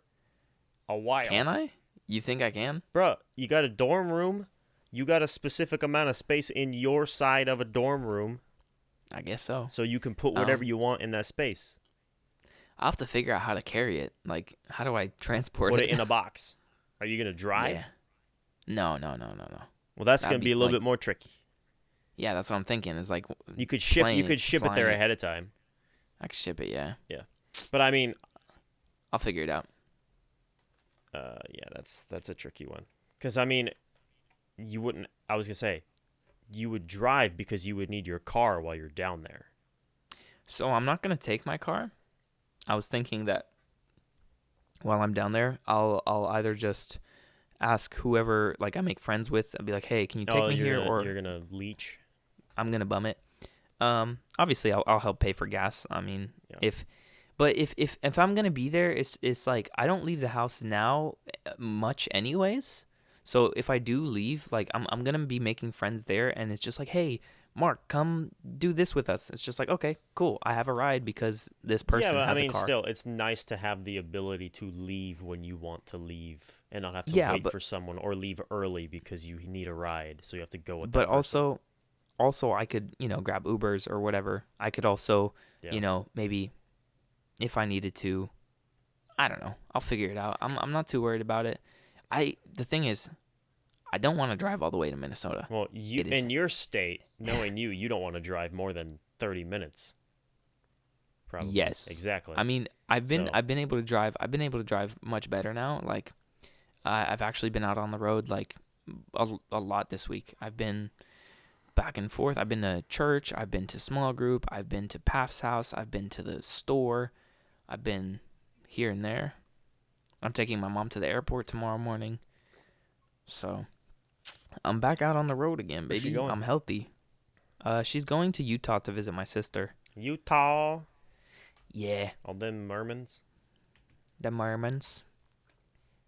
a while. Can I? You think I can? Bro, you got a dorm room. You got a specific amount of space in your side of a dorm room. I guess so. So you can put whatever you want in that space. I'll have to figure out how to carry it. Like, how do I transport Put it? it in a box. Are you gonna drive? Yeah. No. Well, that's That'd gonna be a little like, bit more tricky. yeah, that's what I'm thinking. Is like You could ship it there flying ahead of time. I could ship it, yeah. Yeah, but I mean, I'll figure it out. yeah, that's a tricky one. Because I mean, you wouldn't. I was gonna say, you would drive because you would need your car while you're down there. So I'm not gonna take my car. I was thinking that while I'm down there, I'll either just ask whoever like I make friends with and be like, hey, can you take me here, or you're gonna leech. I'm gonna bum it. Obviously I'll help pay for gas. I mean, Yeah. if I'm gonna be there, it's like I don't leave the house now much anyways. So if I do leave, like I'm gonna be making friends there, and it's just like, hey, Mark, come do this with us. It's just like, okay, cool. I have a ride because this person Yeah, but has I mean, a car. still, it's nice to have the ability to leave when you want to leave and not have to Yeah, wait but for someone, or leave early because you need a ride, so you have to go with but that person. also I could grab Ubers or whatever. I could also Yeah. maybe if I needed to, I don't know. I'll figure it out. I'm not too worried about it. The thing is, I don't want to drive all the way to Minnesota. Well, you It is- in your state, knowing you don't want to drive more than 30 minutes. Probably. Yes. Exactly. I mean, I've been So- able to drive. I've been able to drive much better now. Like, I've actually been out on the road like a lot this week. I've been back and forth. I've been to church. I've been to small group. I've been to Paf's house. I've been to the store. I've been here and there. I'm taking my mom to the airport tomorrow morning. So I'm back out on the road again, Where's she baby. going? I'm healthy. She's going to Utah to visit my sister. Utah. Yeah, All them Mormons. the Mormons.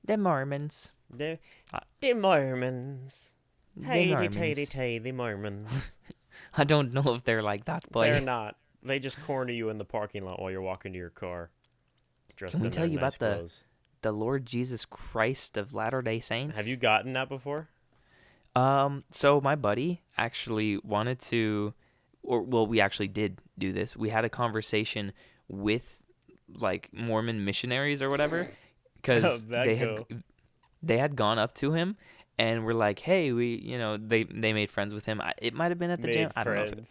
The Mormons. The Uh, Mormons. The Hey, Mormons. the Mormons. I don't know if they're like that, but They're not. They just corner you in the parking lot while you're walking to your car. Dressed Can we in tell their you nice about clothes. the Lord Jesus Christ of Latter-day Saints? Have you gotten that before? So my buddy actually wanted to, we actually did do this. We had a conversation with like Mormon missionaries or whatever, because How'd that go? they had gone up to him and were like, hey, they made friends with him. It might have been at the gym. I don't know.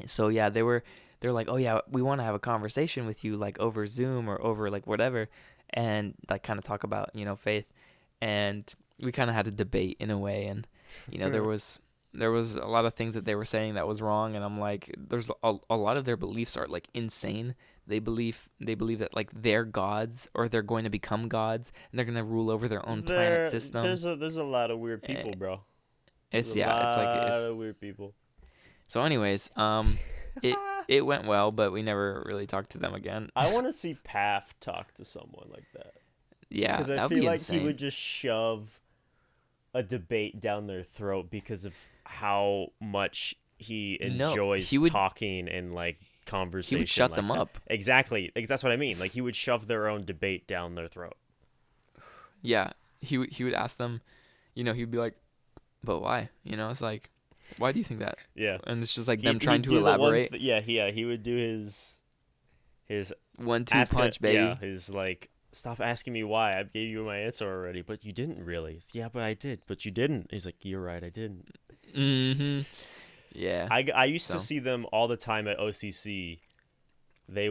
So yeah, they're like, oh yeah, we want to have a conversation with you like over Zoom or over like whatever, and like kind of talk about faith, and we kind of had a debate in a way, and there was a lot of things that they were saying that was wrong, and I'm like, there's a lot of their beliefs are like insane. They believe that like they're gods, or they're going to become gods, and they're going to rule over their own planet system. There's a lot of weird people, bro. It's A lot it's of weird people. so anyways, it went well, but we never really talked to them again. I want to see Paf talk to someone like that. Yeah, Because I that would feel be like insane. he would just shove a debate down their throat because of how much he enjoys he would- talking and like conversation. He would shut like them that. up. Exactly. Like, that's what I mean. Like, he would shove their own debate down their throat. Yeah, he would ask them, he'd be like, but why? It's like, why do you think that? Yeah. And it's just like He- them trying he'd to do the one elaborate. he would do his 1-2 punch, baby. Yeah, his like, stop asking me why. I gave you my answer already, but you didn't really. Yeah, but I did, but you didn't. He's like, you're right, I didn't. Mm-hmm. Yeah. I used to So. see them all the time at OCC. It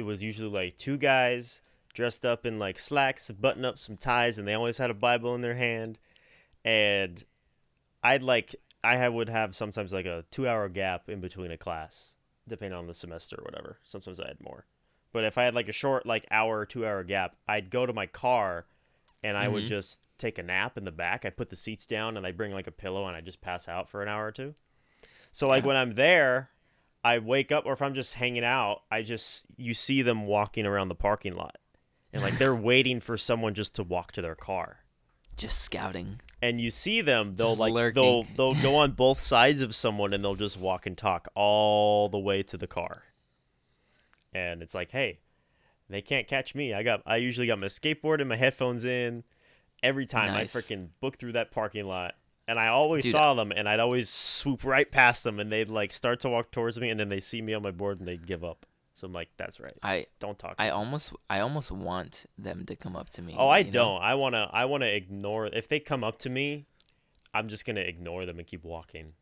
was usually like two guys dressed up in like slacks, button up some ties, and they always had a Bible in their hand. And I would have sometimes like a 2-hour gap in between a class, depending on the semester or whatever. Sometimes I had more. But if I had like a short like hour or 2-hour gap, I'd go to my car and I would Mhm. just take a nap in the back. I'd put the seats down and I'd bring like a pillow and I'd just pass out for an hour or two. So like Yeah. when I'm there, I wake up, or if I'm just hanging out, you see them walking around the parking lot. And like they're waiting for someone just to walk to their car. Just scouting. And you see them, they'll Just like lurking. they'll go on both sides of someone and they'll just walk and talk all the way to the car. And it's like, hey, they can't catch me. I usually got my skateboard and my headphones in. Every time Nice. I freaking book through that parking lot, And I always Dude, saw them, and I'd always swoop right past them, and they'd like start to walk towards me, and then they see me on my board, and they'd give up. So I'm like, that's right. Don't talk. I almost want them to come up to me. Oh, I you know? don't. I wanna ignore. If they come up to me, I'm just gonna ignore them and keep walking.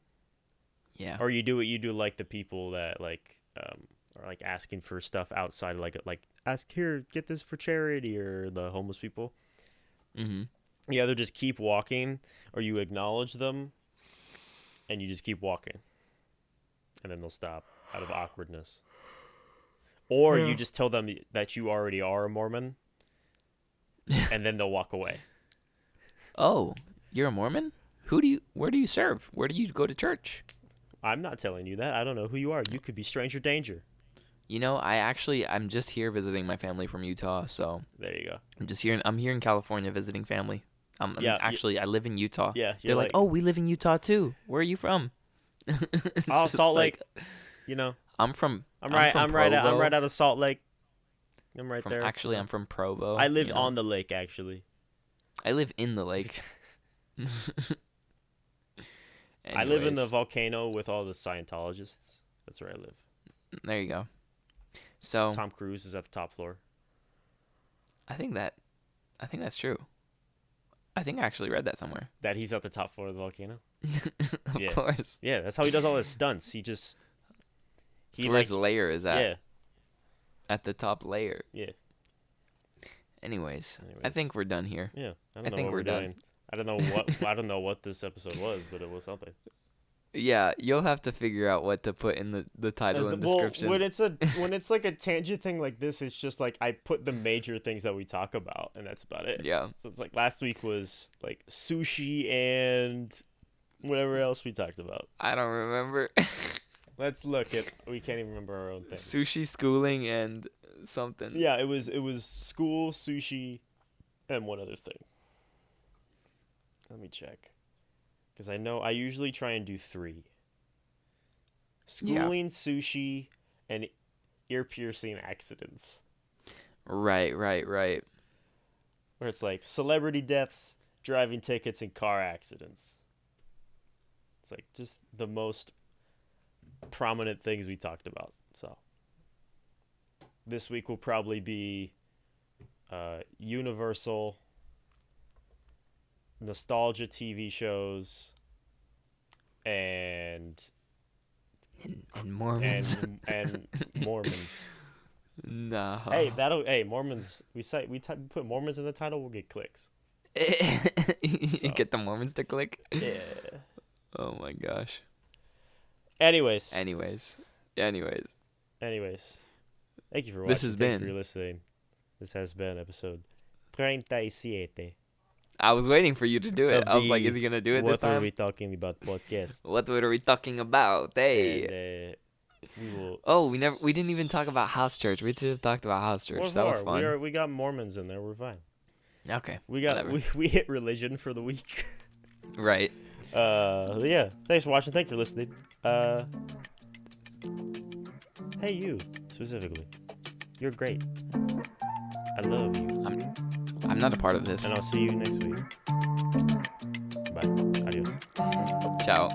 Yeah. Or you do what you do, like the people that like are like asking for stuff outside, like ask here, get this for charity, or the homeless people. Mm-hmm. You either just keep walking, or you acknowledge them, and you just keep walking, and then they'll stop out of awkwardness. Or you just tell them that you already are a Mormon, and then they'll walk away. Oh, you're a Mormon? Where do you serve? Where do you go to church? I'm not telling you that. I don't know who you are. You could be stranger danger. You know, I'm just here visiting my family from Utah, so There you go. I'm here in California visiting family. I live in Utah. Yeah, They're like, "Oh, we live in Utah too. Where are you from?" Oh, Salt Lake. You know, I'm from right out of Salt Lake. I'm right there. Actually, I'm from Provo. I live on the lake. Actually, I live in the lake. I live in the volcano with all the Scientologists. That's where I live. There you go. So Tom Cruise is at the top floor. I think that's true. I think I actually read that somewhere. That he's at the top floor of the volcano. Of course. Yeah, that's how he does all his stunts. That's where his layer is at. Yeah. At the top layer. Yeah. Anyways, I think we're done here. Yeah. I think we're done. Doing. I don't know what this episode was, but it was something. Yeah, you'll have to figure out what to put in the title and description. When it's like a tangent thing like this, it's just like I put the major things that we talk about, and that's about it. Yeah. So it's like last week was like sushi and whatever else we talked about. I don't remember. Let's look at. We can't even remember our own things. Sushi, schooling, and something. Yeah, it was school, sushi, and one other thing. Let me check. Because I know I usually try and do 3. Schooling, sushi, and ear-piercing accidents. Right. Where it's like celebrity deaths, driving tickets, and car accidents. It's like just the most prominent things we talked about. So this week will probably be Universal, nostalgia TV shows, and Mormons and Mormons. No. Hey, Mormons. We put Mormons in the title, we'll get clicks. You get the Mormons to click? Yeah. Oh my gosh. Anyways. Anyways. Thank you for watching. Thank you for listening. This has been episode 37. I was waiting for you to do it. I was like, is he going to do it this time? What were we talking about podcast? What were we talking about? Hey. And, we will... we didn't even talk about house church. We just talked about house church. That was fun. We got Mormons in there. We're fine. Okay. We hit religion for the week. Right. Yeah. Thanks for watching. Thanks for listening. Hey, you specifically. You're great. I love you. I'm not a part of this. And I'll see you next week. Bye. Adios. Ciao.